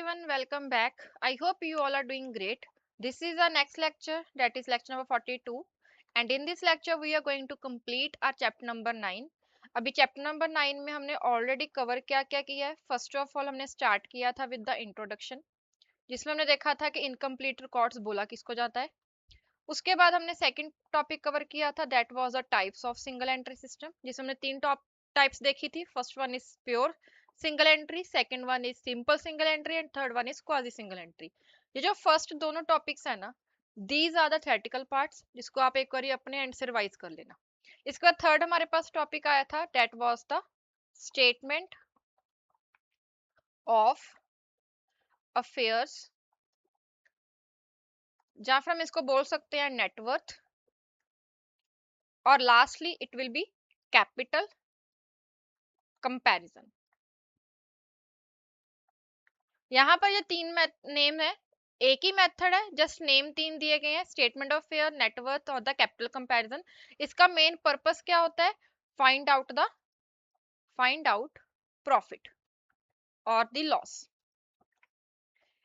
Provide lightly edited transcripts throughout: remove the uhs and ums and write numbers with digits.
everyone, welcome back. I hope you all are doing great. This is our next lecture, that is lecture number 42, and in this lecture we are going to complete our chapter number 9. अभी chapter number 9 में हमने already cover क्या क्या किया है. First of all हमने start किया था विद द इंट्रोडक्शन, जिसमें हमने देखा था कि इनकम्प्लीट रिकॉर्ड्स बोला किसको जाता है. उसके बाद हमने सेकंड टॉपिक कवर किया था, that was the types of single entry system, जिसमें हमने तीन टाइप्स देखी थी. First one is pure single entry, second one is simple single entry and third one is quasi single entry. ये जो first दोनों टॉपिक्स है ना, these are the theoretical parts, जिसको आप एक बार अपने एंड से रिवाइज कर लेना. इसके बाद थर्ड हमारे पास टॉपिक आया था, that was the statement of affairs, जहां फिर हम इसको बोल सकते हैं नेटवर्थ, और lastly it will be capital comparison. यहाँ पर ये तीन नेम है, एक ही मेथड है, जस्ट नेम तीन दिए गए हैं, स्टेटमेंट ऑफ फेयर, नेटवर्थ और द कैपिटल कंपैरिजन. इसका मेन पर्पस क्या होता है? फाइंड आउट प्रॉफिट और द लॉस.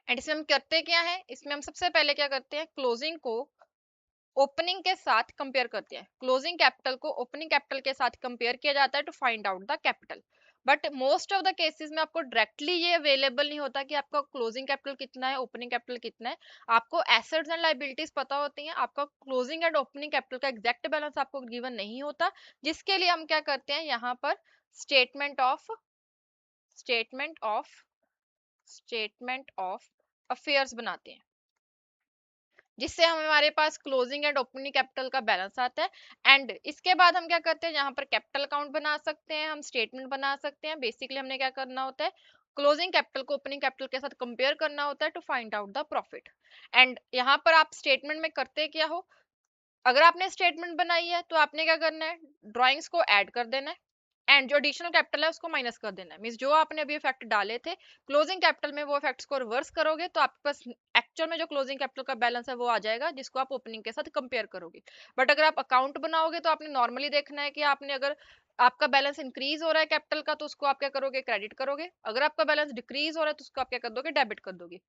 एंड इसमें हम करते क्या है, इसमें हम सबसे पहले क्या करते हैं, क्लोजिंग को ओपनिंग के साथ कंपेयर करते हैं. क्लोजिंग कैपिटल को ओपनिंग कैपिटल के साथ कंपेयर किया जाता है to find out the capital. But most of the cases में आपको डायरेक्टली ये अवेलेबल नहीं होता कि आपका क्लोजिंग कैपिटल कितना है, ओपनिंग कैपिटल कितना है. आपको एसेट्स एंड लायबिलिटीज पता होती हैं, आपका क्लोजिंग एंड ओपनिंग कैपिटल का एग्जैक्ट बैलेंस आपको गिवन नहीं होता, जिसके लिए हम क्या करते हैं, यहाँ पर स्टेटमेंट ऑफ अफेयर्स बनाते हैं, जिससे हमारे पास क्लोजिंग एंड ओपनिंग कैपिटल का बैलेंस आता है. एंड इसके बाद हम क्या करते हैं, यहाँ पर कैपिटल अकाउंट बना सकते हैं, हम स्टेटमेंट बना सकते हैं. बेसिकली हमने क्या करना होता है, क्लोजिंग कैपिटल को ओपनिंग कैपिटल के साथ कंपेयर करना होता है to find out the profit. And यहाँ पर आप स्टेटमेंट में करते क्या हो, अगर आपने स्टेटमेंट बनाई है तो आपने क्या करना है, ड्रॉइंग्स को ऐड कर देना है, एंड जो एडिशनल कैपिटल है उसको माइनस कर देना है. मींस जो आपने अभी इफेक्ट डाले थे क्लोजिंग कैपिटल में, वो इफेक्ट्स को रिवर्स करोगे तो आपके पास एक्चुअल में जो क्लोजिंग कैपिटल का बैलेंस है वो आ जाएगा, जिसको आप ओपनिंग के साथ कंपेयर करोगे. बट अगर आप अकाउंट बनाओगे तो आपने नॉर्मली देखना है कि आपने अगर आपका बैलेंस इंक्रीज हो रहा है कैपिटल का, तो उसको आप क्या करोगे, क्रेडिट करोगे. अगर आपका बैलेंस डिक्रीज हो रहा है तो उसको आप क्या कर दोगे, डेबिट कर दोगे.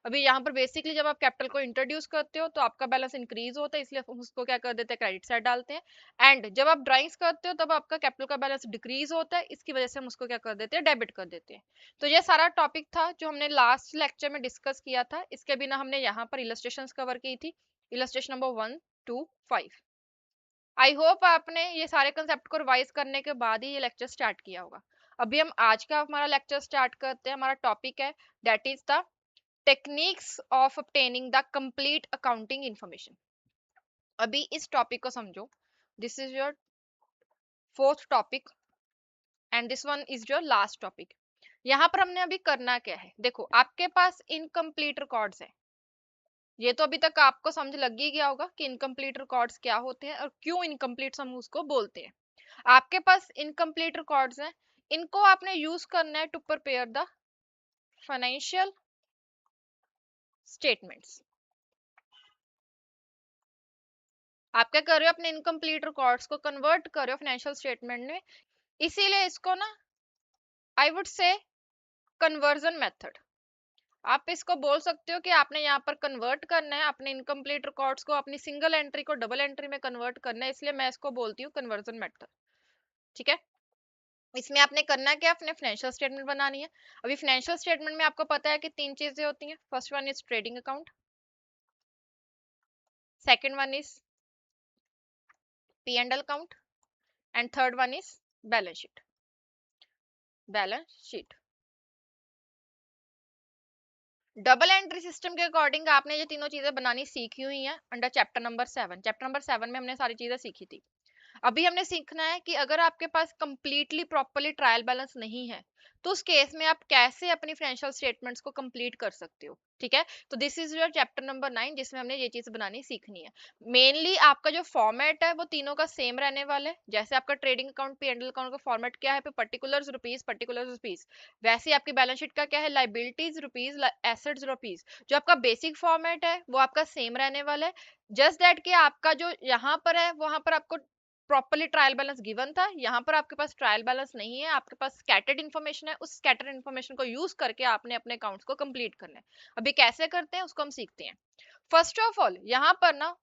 अभी यहाँ पर बेसिकली जब आप कैपिटल को इंट्रोड्यूस करते हो तो आपका बैलेंस इंक्रीज होता है, इसलिए हम उसको क्या कर देते हैं, क्रेडिट साइड डालते हैं. एंड जब आप ड्राइंग्स करते हो तब आपका कैपिटल का बैलेंस डिक्रीज होता है, इसकी वजह से हम उसको क्या कर देते हैं, डेबिट कर देते हैं. तो ये सारा टॉपिक था जो हमने लास्ट लेक्चर में डिस्कस किया था. इसके बिना हमने यहाँ पर इलस्ट्रेशंस कवर की थी, इलस्ट्रेशन नंबर 1 2 5. आई होप आपने ये सारे कंसेप्ट को रिवाइज करने के बाद ही ये लेक्चर स्टार्ट किया होगा. अभी हम आज का हमारा लेक्चर स्टार्ट करते हैं. हमारा टॉपिक है, that is the techniques of obtaining the complete accounting information. अभी इस टॉपिक को समझो, this is your fourth topic and this one is your last topic. यहाँ पर हमने अभी करना क्या है, देखो आपके पास इनकम्प्लीट रिकॉर्ड्स है. ये तो अभी तक आपको समझ लग ही गया होगा कि इनकम्प्लीट रिकॉर्ड्स क्या होते हैं और क्यों इनकम्प्लीट हम उसको बोलते हैं. आपके पास इनकम्प्लीट रिकॉर्ड्स हैं, इनको आपने यूज करना है to prepare the financial statements. आप क्या कर रहे हो, अपने इनकम्प्लीट रिकॉर्ड्स को कन्वर्ट कर रहे हो फाइनेंशियल स्टेटमेंट में, इसीलिए इसको ना I would say conversion method, आप इसको बोल सकते हो कि आपने यहाँ पर कन्वर्ट करना है अपने इनकम्प्लीट रिकॉर्ड्स को, अपनी सिंगल एंट्री को डबल एंट्री में कन्वर्ट करना है, इसलिए मैं इसको बोलती हूँ कन्वर्जन मेथड. ठीक है, इसमें आपने करना क्या, अपने फाइनेंशियल स्टेटमेंट बनानी है. अभी फाइनेंशियल स्टेटमेंट में आपको पता है कि तीन चीजें होती हैं. First one is trading account, second one is P&L account and third one is balance sheet. Double entry system के अकॉर्डिंग आपने ये तीनों चीजें बनानी सीखी हुई हैं under chapter number 7. Chapter number 7 में हमने सारी चीजें सीखी थी. अभी हमने सीखना है कि अगर आपके पास कंप्लीटली प्रॉपर्ली ट्रायल बैलेंस नहीं है तो उस केस में आप कैसे अपनी फाइनेंशियल स्टेटमेंट्स को कंप्लीट कर सकते हो. ठीक है, तो this is your chapter number 9, जिसमें हमने ये चीज बनानी सीखनी है. मेनली आपका जो फॉर्मेट है वो तीनों का सेम रहने वाला है. जैसे आपका ट्रेडिंग अकाउंट P&L अकाउंट का फॉर्मेट क्या है, पर्टिकुलर्स रुपीज, वैसे ही आपकी बैलेंस शीट का क्या है, लाइबिलिटीज रुपीज, एसेट्स रुपीज. जो आपका बेसिक फॉर्मेट है वो आपका सेम रहने वाला है. जस्ट दैट कि आपका जो यहाँ पर है वहां पर आपको प्रॉपरली ट्रायल बैलेंस गिवन था, यहाँ पर आपके पास ट्रायल बैलेंस नहीं है, आपके पास स्कैटर्ड इन्फॉर्मेशन है, उस स्कैटर्ड इन्फॉर्मेशन को यूज करके आपने अपने अकाउंट्स को कंप्लीट करना है। अभी कैसे करते हैं उसको हम सीखते हैं। फर्स्ट ऑफ ऑल यहाँ पर ना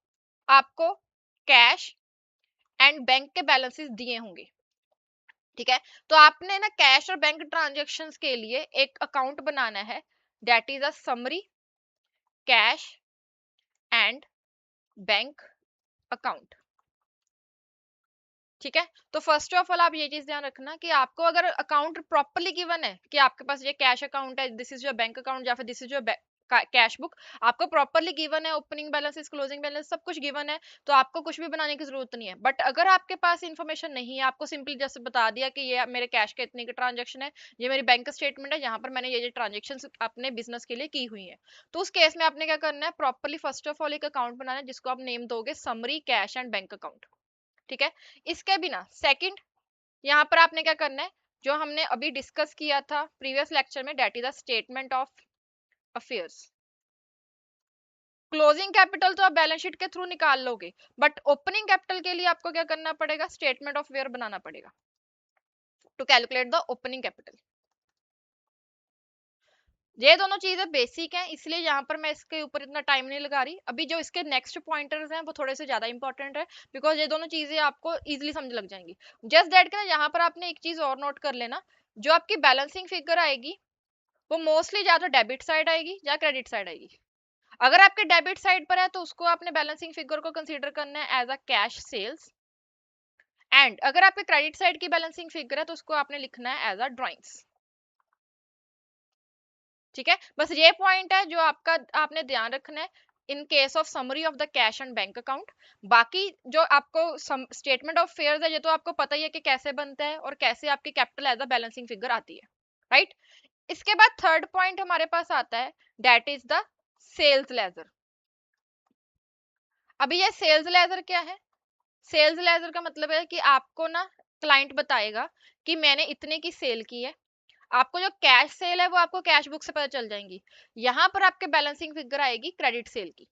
आपको कैश एंड बैंक के बैलेंसेस दिए होंगे, ठीक है। तो आपने ना कैश और बैंक ट्रांजेक्शन्स के लिए एक अकाउंट बनाना है, that is a summary cash and bank account, ठीक है। तो फर्स्ट ऑफ ऑल आप ये चीज ध्यान रखना कि आपको अगर अकाउंट प्रॉपरली गिवन है कि आपके पास ये कैश अकाउंट है, this is your bank account या फिर this is your cash book, आपको प्रॉपरली गिवन है, ओपनिंग बैलेंसेस क्लोजिंग बैलेंस सब कुछ गिवन है, तो आपको कुछ भी बनाने की जरूरत नहीं है। बट अगर आपके पास इन्फॉर्मेशन नहीं है, आपको सिंपली जैसे बता दिया कि ये मेरे कैश के इतने के ट्रांजेक्शन है, ये मेरी बैंक स्टेटमेंट है, यहाँ पर मैंने ये ट्रांजेक्शन अपने बिजनेस के लिए की हुई है, तो उस केस में आपने क्या करना है, प्रॉपरली फर्स्ट ऑफ ऑल एक अकाउंट बनाना है जिसको आप नेम दोगे summary cash and bank account, ठीक है। इसके बिना सेकंड यहाँ पर आपने क्या करना है, जो हमने अभी डिस्कस किया था प्रीवियस लेक्चर में, that is a statement of affairs. Closing capital तो आप बैलेंस शीट के थ्रू निकाल लोगे, बट ओपनिंग कैपिटल के लिए आपको क्या करना पड़ेगा, स्टेटमेंट ऑफ वेयर बनाना पड़ेगा to calculate the opening capital. ये दोनों चीजें बेसिक हैं, इसलिए यहाँ पर मैं इसके ऊपर इतना टाइम नहीं लगा रही। अभी जो इसके नेक्स्ट पॉइंटर्स हैं वो थोड़े से ज्यादा इंपॉर्टेंट है, बिकॉज ये दोनों चीजें आपको इजीली समझ लग जाएंगी। जस्ट दैट ना यहाँ पर आपने एक चीज और नोट कर लेना, जो आपकी बैलेंसिंग फिगर आएगी वो मोस्टली या तो डेबिट साइड आएगी या क्रेडिट साइड आएगी। अगर आपके डेबिट साइड पर है तो उसको आपने बैलेंसिंग फिगर को कंसीडर करना है as a cash sales, and अगर आपके क्रेडिट साइड की बैलेंसिंग फिगर है तो उसको आपने लिखना है एज अ ड्रॉइंग्स, ठीक है। बस ये पॉइंट है जो आपका आपने ध्यान रखना है in case of summary of the cash and bank account. बाकी जो आपको स्टेटमेंट ऑफ फेयर्स है ये तो आपको पता ही है कि कैसे बनता है और कैसे आपकी capital as a balancing figure आती है, राइट। इसके बाद थर्ड पॉइंट हमारे पास आता है, that is the sales ledger. अभी ये सेल्स लेजर क्या है, सेल्स लेजर का मतलब है कि आपको ना क्लाइंट बताएगा कि मैंने इतने की सेल की है, आपको जो कैश सेल है वो आपको कैश बुक से पता चल जाएंगी, यहाँ पर आपके बैलेंसिंग फिगर आएगी क्रेडिट सेल की।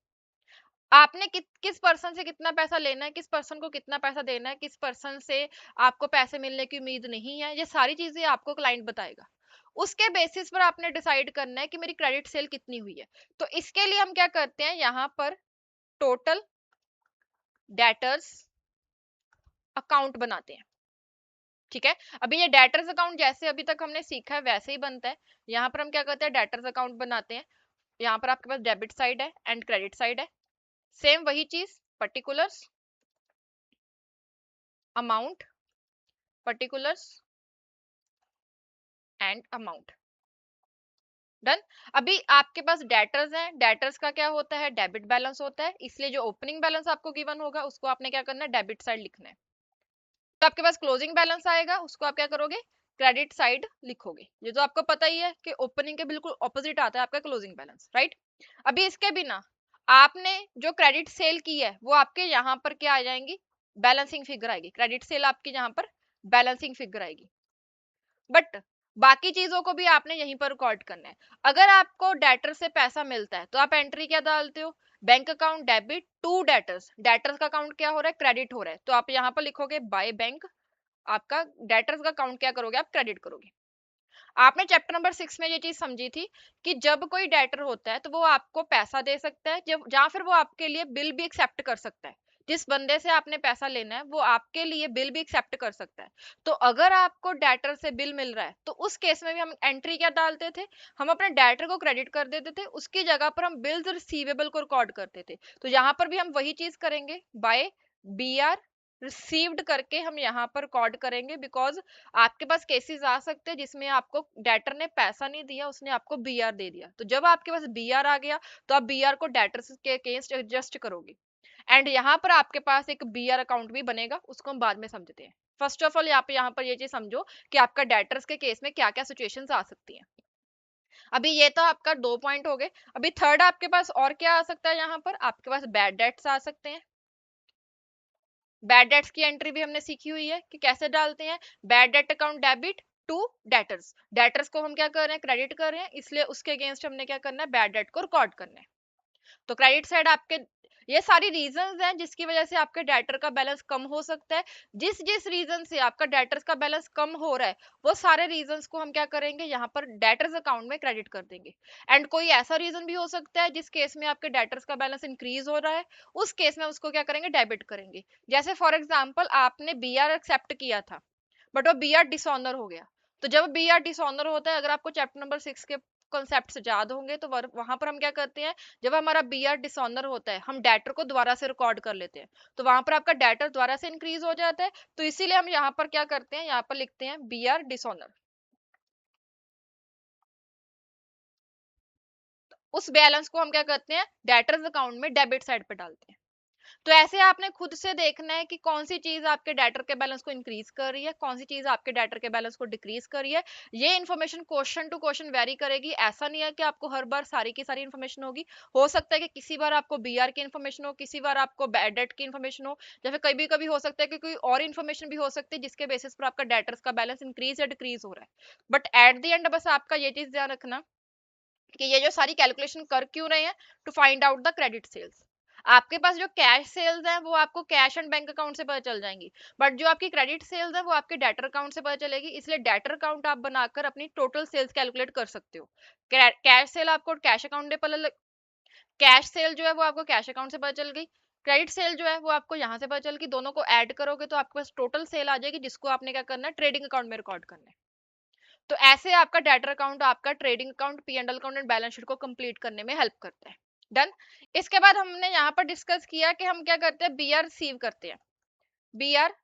आपने किस पर्सन से कितना पैसा लेना है, किस पर्सन को कितना पैसा देना है, किस पर्सन से आपको पैसे मिलने की उम्मीद नहीं है, ये सारी चीजें आपको क्लाइंट बताएगा। उसके बेसिस पर आपने डिसाइड करना है कि मेरी क्रेडिट सेल कितनी हुई है। तो इसके लिए हम क्या करते हैं, यहाँ पर टोटल डेटर्स अकाउंट बनाते हैं, ठीक है। अभी ये डेटर्स अकाउंट जैसे अभी तक हमने सीखा है वैसे ही बनता है। यहाँ पर हम क्या करते हैं, डेटर्स अकाउंट बनाते हैं, यहाँ पर आपके पास डेबिट साइड है एंड क्रेडिट साइड है, सेम वही चीज, particulars amount, particulars and amount, done. अभी आपके पास डेटर्स हैं, डेटर्स का क्या होता है, डेबिट बैलेंस होता है, इसलिए जो ओपनिंग बैलेंस आपको गिवन होगा उसको आपने क्या करना है, डेबिट साइड लिखना है। तो आपके पास क्लोजिंग बैलेंस आएगा, उसको आप क्या करोगे, क्रेडिट साइड लिखोगे। ये तो आपको पता ही है कि ओपनिंग के बिल्कुल ऑपोजिट आता है आपका क्लोजिंग बैलेंस, राइट। अभी इसके बिना आपने जो क्रेडिट सेल की है वो आपके यहाँ पर क्या आ जाएंगी, बैलेंसिंग फिगर आएगी, क्रेडिट सेल आपकी यहाँ पर बैलेंसिंग फिगर आएगी। बट बाकी चीजों को भी आपने यहीं पर रिकॉर्ड करना है। अगर आपको डेटर से पैसा मिलता है तो आप एंट्री क्या डालते हो, bank account debit to debtors, debtors का अकाउंट क्या हो रहा है, क्रेडिट हो रहा है, तो आप यहाँ पर लिखोगे बाय बैंक, आपका डेटर्स का अकाउंट क्या करोगे, आप क्रेडिट करोगे। आपने चैप्टर नंबर 6 में ये चीज समझी थी कि जब कोई डेटर होता है तो वो आपको पैसा दे सकता है, जब या फिर वो आपके लिए बिल भी एक्सेप्ट कर सकता है। जिस बंदे से आपने पैसा लेना है वो आपके लिए बिल भी एक्सेप्ट कर सकता है। तो अगर आपको डेटर से बिल मिल रहा है तो उस केस में भी हम एंट्री क्या डालते थे, हम अपने डेटर को क्रेडिट कर देते थे, उसकी जगह पर हम बिल्स रिसीवेबल को रिकॉर्ड करते थे। तो यहाँ पर भी हम वही चीज करेंगे, बाय बी आर रिसीव्ड करके हम यहाँ पर रिकॉर्ड करेंगे, बिकॉज आपके पास केसेस आ सकते हैं जिसमें आपको डेटर ने पैसा नहीं दिया, उसने आपको बीआर दे दिया। तो जब आपके पास बीआर आ गया तो आप बीआर को डेटर्स के अगेंस्ट एडजस्ट करोगे, एंड यहाँ पर आपके पास एक बीआर अकाउंट भी बनेगा, उसको हम बाद में समझते हैं। फर्स्ट ऑफ ऑल यहाँ पर ये चीज समझो कि आपका डेटर्स के केस में क्या क्या सिचुएशंस आ सकती हैं। अभी ये तो आपका 2 पॉइंट हो गए। अभी थर्ड आपके पास और क्या आ सकता है, यहाँ पर आपके पास बैड डेट्स आ सकते हैं। बैड डेट्स की एंट्री भी हमने सीखी हुई है कि कैसे डालते हैं, bad debt account debit to debtors, debtors को हम क्या कर रहे हैं, क्रेडिट कर रहे हैं, इसलिए उसके अगेंस्ट हमने क्या करना है, बैड डेट को रिकॉर्ड करना है। तो क्रेडिट साइड आपके ये सारी रीजंस हैं जिसकी वजह से आपके डेटर का बैलेंस कम हो सकता है। जिस जिस रीजन से आपका डेटर्स का बैलेंस कम हो रहा है वो सारे रीजंस को हम क्या करेंगे यहाँ पर डेटर्स अकाउंट में क्रेडिट कर देंगे। एंड कोई ऐसा रीजन भी हो सकता है जिस केस में आपके डेटर्स का बैलेंस इंक्रीज हो रहा है, उस केस में उसको क्या करेंगे, डेबिट करेंगे। जैसे फॉर एग्जाम्पल आपने बी आर एक्सेप्ट किया था बट वो बी आर डिसऑनर हो गया। तो जब बी आर डिसऑनर होता है, अगर आपको चैप्टर नंबर 6 के कॉन्सेप्ट याद होंगे तो वहां पर हम क्या करते हैं, जब हमारा बी आर डिसऑनर होता है हम डेटर को दोबारा से रिकॉर्ड कर लेते हैं, तो वहां पर आपका डेटर दोबारा से इंक्रीज हो जाता है। तो इसीलिए हम यहाँ पर क्या करते हैं, यहाँ पर लिखते हैं बी आर डिसऑनर। उस बैलेंस को हम क्या करते हैं, डेटर्स अकाउंट में डेबिट साइड पे डालते हैं। तो ऐसे आपने खुद से देखना है कि कौन सी चीज आपके डेटर के बैलेंस को इंक्रीज कर रही है, कौन सी चीज आपके डेटर के बैलेंस को डिक्रीज कर रही है। ये information question to question vary करेगी। ऐसा नहीं है कि आपको हर बार सारी की सारी इन्फॉर्मेशन होगी। हो सकता है कि किसी बार आपको बीआर की इन्फॉर्मेशन हो, किसी बार आपको डेट की इन्फॉर्मेशन हो, या फिर कभी कभी हो सकता है कि कोई और इन्फॉर्मेशन भी हो सकती है जिसके बेसिस पर आपका डेटर्स का बैलेंस इंक्रीज या डिक्रीज हो रहा है। बट एट द एंड बस आपका ये चीज ध्यान रखना कि ये जो सारी कैलकुलेशन कर क्यों रहे हैं, to find out the credit sales. आपके पास जो कैश सेल्स हैं वो आपको कैश एंड बैंक अकाउंट से पता चल जाएंगी, बट जो आपकी क्रेडिट सेल्स है वो आपके डेटर अकाउंट से पता चलेगी। इसलिए डेटर अकाउंट आप बनाकर अपनी टोटल सेल्स कैलकुलेट कर सकते हो। कैश सेल आपको कैश अकाउंट में पता, कैश सेल जो है वो आपको कैश अकाउंट से पता चल गई, क्रेडिट सेल जो है वो आपको यहाँ से पता चल गई। दोनों को ऐड करोगे तो आपके पास टोटल सेल आ जाएगी, जिसको आपने क्या करना है, ट्रेडिंग अकाउंट में रिकॉर्ड करना है। तो ऐसे आपका डेटर अकाउंट आपका trading account, P and L account and balance sheet को कंप्लीट करने में हेल्प करता है। डन। इसके बाद हमने यहाँ पर डिस्कस किया कि हम क्या करते हैं, बीआर रिसीव करते हैं। बीआर,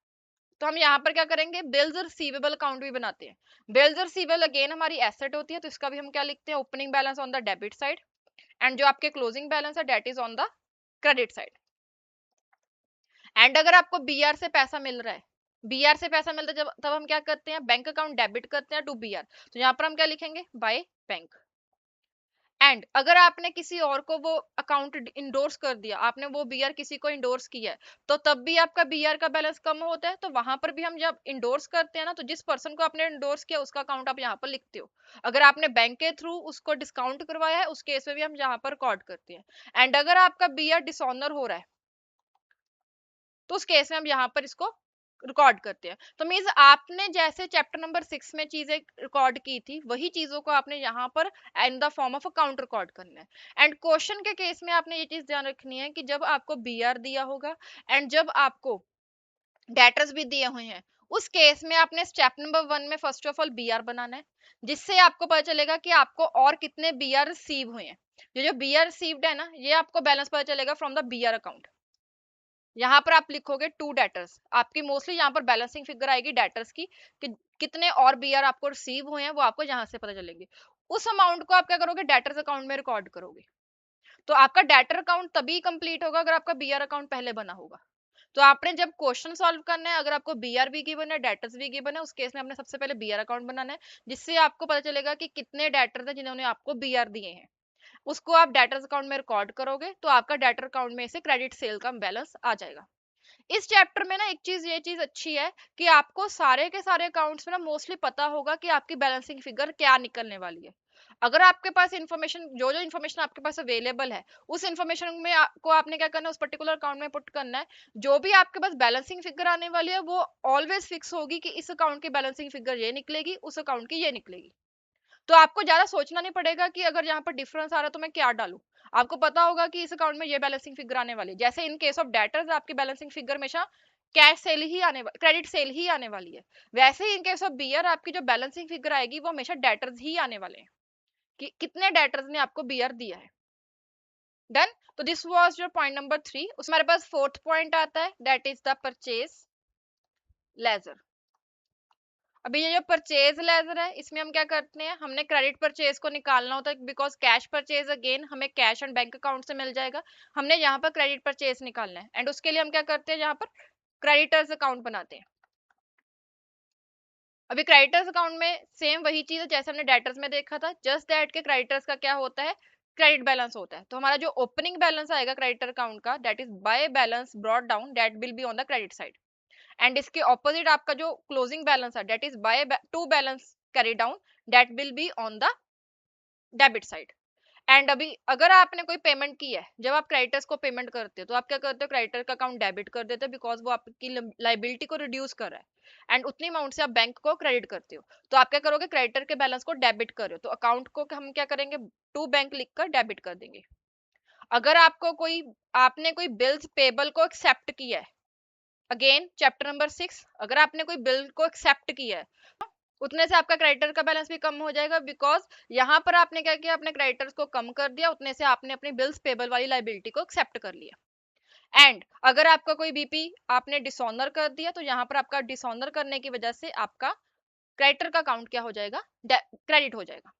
तो हम यहाँ पर क्या करेंगे, बिल्स रिसीवेबल अकाउंट भी बनाते हैं। बिल्स रिसीवेबल अगेन हमारी एसेट होती है, तो इसका भी हम क्या लिखते हैं, opening balance on the debit side, and जो आपके क्लोजिंग बैलेंस है that is on the credit side. And अगर आपको बीआर से पैसा मिल रहा है, बीआर से पैसा मिलता है जब, तब हम क्या करते हैं, बैंक अकाउंट डेबिट करते हैं टू बीआर। तो यहाँ पर हम क्या लिखेंगे, बाय बैंक। एंड अगर आपने किसी और को वो अकाउंट इंडोर्स कर दिया, आपने वो बीआर किसी को इंडोर्स किया है, तो तब भी आपका बीआर का बैलेंस कम होता है। तो वहां पर भी हम जब इंडोर्स करते हैं ना, तो जिस पर्सन को आपने इंडोर्स किया उसका अकाउंट आप यहाँ पर लिखते हो। अगर आपने बैंक के थ्रू उसको डिस्काउंट करवाया है उस केस में भी हम यहाँ पर रिकॉर्ड करते हैं। एंड अगर आपका बीआर डिसऑनर हो रहा है तो उस केस में हम यहाँ पर इसको रिकॉर्ड करते हैं। तो मीन्स आपने जैसे चैप्टर नंबर 6 में चीजें रिकॉर्ड की थी, वही चीजों को आपने यहाँ पर in the form of account record करना है। एंड क्वेश्चन के केस में आपने ये चीज ध्यान रखनी है कि जब आपको बीआर दिया होगा एंड जब आपको डेटर्स भी दिए हुए हैं, उस केस में आपने स्टेप नंबर 1 में फर्स्ट ऑफ ऑल बीआर बनाना है, जिससे आपको पता चलेगा कि आपको और कितने बीआर रिसीव हुए हैं। जो बीआर रिसीव्ड है ना, ये आपको बैलेंस पता चलेगा फ्रॉम द बीआर अकाउंट। यहाँ पर आप लिखोगे टू डेटर्स, आपकी मोस्टली यहाँ पर बैलेंसिंग फिगर आएगी डेटर्स की, कि कितने और बीआर आपको रिसीव हुए हैं वो आपको यहाँ से पता चलेगी। उस अमाउंट को आप क्या करोगे, डेटर्स अकाउंट में रिकॉर्ड करोगे। तो आपका डेटर अकाउंट तभी कंप्लीट होगा अगर आपका बीआर अकाउंट पहले बना होगा। तो आपने जब क्वेश्चन सॉल्व करना है, अगर आपको बीआर भी गिवन है डेटर्स भी गिवन है, उस केस में आपने सबसे पहले बीआर अकाउंट बनाना है, जिससे आपको पता चलेगा कि कितने डेटर्स हैं जिन्होंने आपको बीआर दिए हैं। उसको आप डेटर्स अकाउंट में रिकॉर्ड करोगे तो आपका डेटर अकाउंट में से क्रेडिट सेल का बैलेंस आ जाएगा। इस चैप्टर में ना एक चीज, ये चीज अच्छी है कि आपको सारे के सारे अकाउंट्स में ना मोस्टली पता होगा कि आपकी बैलेंसिंग फिगर क्या निकलने वाली है। अगर आपके पास इंफॉर्मेशन, जो जो इंफॉर्मेशन आपके पास अवेलेबल है, उस इंफॉर्मेशन में को आपने क्या करना है, उस पर्टिकुलर अकाउंट में पुट करना है। जो भी आपके पास बैलेंसिंग फिगर आने वाली है वो ऑलवेज फिक्स होगी कि इस अकाउंट की बैलेंसिंग फिगर ये निकलेगी, उस अकाउंट की ये निकलेगी। तो आपको ज्यादा सोचना नहीं पड़ेगा कि अगर यहाँ पर डिफरेंस आ रहा है तो मैं क्या डालूं। आपको पता होगा कि इस अकाउंट में ये बैलेंसिंग फिगर आने वाली है। जैसे इन केस ऑफ डेटर्स आपकी बैलेंसिंग फिगर हमेशा कैश सेल ही आने वाली, क्रेडिट सेल ही आने वाली है। वैसे ही इन केस ऑफ बीआर आपकी जो बैलेंसिंग फिगर आएगी वो हमेशा डेटर्स ही आने वाले हैं, कि कितने डेटर्स ने आपको बीआर दिया है। डन। तो this was your point number 3। उसमें हमारे पास फोर्थ पॉइंट आता है, that is the purchase laser. अभी ये जो परचेज लेजर है, इसमें हम क्या करते हैं, हमने क्रेडिट परचेज को निकालना होता है, बिकॉज कैश परचेज अगेन हमें कैश एंड बैंक अकाउंट से मिल जाएगा। हमने यहाँ पर क्रेडिट परचेज निकालना है, एंड उसके लिए हम क्या करते हैं, यहाँ पर क्रेडिटर्स अकाउंट बनाते हैं। अभी क्रेडिटर्स अकाउंट में सेम वही चीज है जैसे हमने डेटर्स में देखा था, जस्ट दैट के क्रेडिटर्स का क्या होता है, क्रेडिट बैलेंस होता है। तो हमारा जो ओपनिंग बैलेंस आएगा क्रेडिटर अकाउंट का, that is by balance brought down, that will be on the credit side. And इसके ऑपोजिट आपका जो क्लोजिंग बैलेंस है, that is by two balance carry down, that will be on the debit side. And अभी अगर आपने कोई payment की है, जब आप क्रेडिटर्स को पेमेंट करते हो तो आप क्या करते हो, क्रेडिटर का अकाउंट डेबिट कर देते हो, बिकॉज वो आपकी लाइबिलिटी को रिड्यूस कर रहा है एंड उतनी अमाउंट से आप बैंक को क्रेडिट करते हो। तो आप क्या करोगे, क्रेडिटर के बैलेंस को डेबिट कर रहे हो, तो अकाउंट को हम क्या करेंगे, टू बैंक लिखकर डेबिट कर देंगे। अगर आपको कोई आपने कोई बिल्स पेबल को एक्सेप्ट किया है, अगेन चैप्टर नंबर 6, अगर आपने कोई बिल को एक्सेप्ट किया है उतने से आपका क्रेडिटर का बैलेंस भी कम हो जाएगा, बिकॉज यहाँ पर आपने क्या किया, अपने क्रेडिटर्स को कम कर दिया, उतने से आपने अपनी बिल्स पेबल वाली लाइबिलिटी को एक्सेप्ट कर लिया। एंड अगर आपका कोई बीपी आपने डिसऑनर कर दिया, तो यहाँ पर आपका डिसऑनर करने की वजह से आपका क्रेडिटर का अकाउंट क्या हो जाएगा, क्रेडिट हो जाएगा।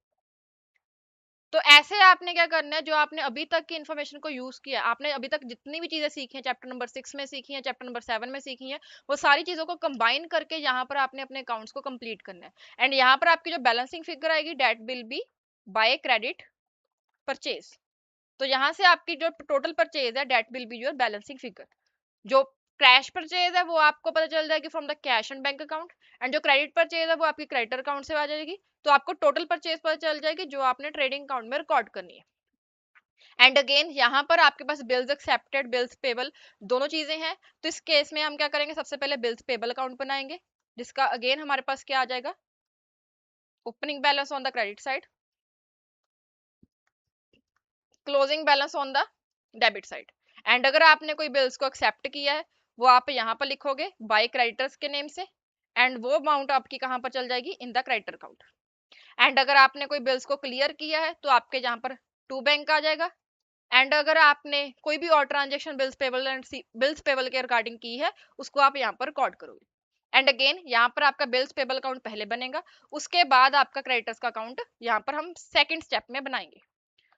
तो ऐसे आपने क्या करना है, जो आपने अभी तक की इन्फॉर्मेशन को यूज किया, आपने अभी तक जितनी भी चीजें सीखी हैं, चैप्टर नंबर 6 में सीखी हैं, चैप्टर नंबर 7 में सीखी हैं, वो सारी चीजों को कंबाइन करके यहाँ पर आपने अपने अकाउंट्स को कंप्लीट करना है। एंड यहाँ पर आपकी जो बैलेंसिंग फिगर आएगी, that will be by credit purchase. तो यहाँ से आपकी जो टोटल परचेज है, that will be your balancing figure. जो कैश परचेज है वो आपको पता चल जाएगी from the cash and bank account, and जो क्रेडिट परचेज है वो आपकी क्रेडिटर अकाउंट से आ जाएगी। तो आपको टोटल परचेज पता चल जाएगी जो आपने ट्रेडिंग अकाउंट में रिकॉर्ड करनी है। एंड अगेन यहाँ पर आपके पास बिल्स एक्सेप्टेड, बिल्स पेबल दोनों चीजें हैं। तो इस केस में हम क्या करेंगे, सबसे पहले बिल्स पेबल अकाउंट बनाएंगे, जिसका अगेन हमारे पास क्या आ जाएगा, opening balance on the credit side, closing balance on the debit side. And अगर आपने कोई बिल्स को एक्सेप्ट किया है, वो आप यहाँ पर लिखोगे बाय क्रेडिटर्स के नेम से, एंड वो अमाउंट आपकी कहाँ पर चल जाएगी, in the creditor account. And अगर आपने कोई बिल्स को क्लियर किया है तो आपके यहाँ पर टू बैंक आ जाएगा। एंड अगर आपने कोई भी और transaction bills payable and bills payable के रिगार्डिंग की है, उसको आप यहाँ पर रिकॉर्ड करोगे। एंड अगेन यहाँ पर आपका बिल्स पेबल अकाउंट पहले बनेगा, उसके बाद आपका क्रेडिटर्स का अकाउंट यहाँ पर हम सेकंड स्टेप में बनाएंगे।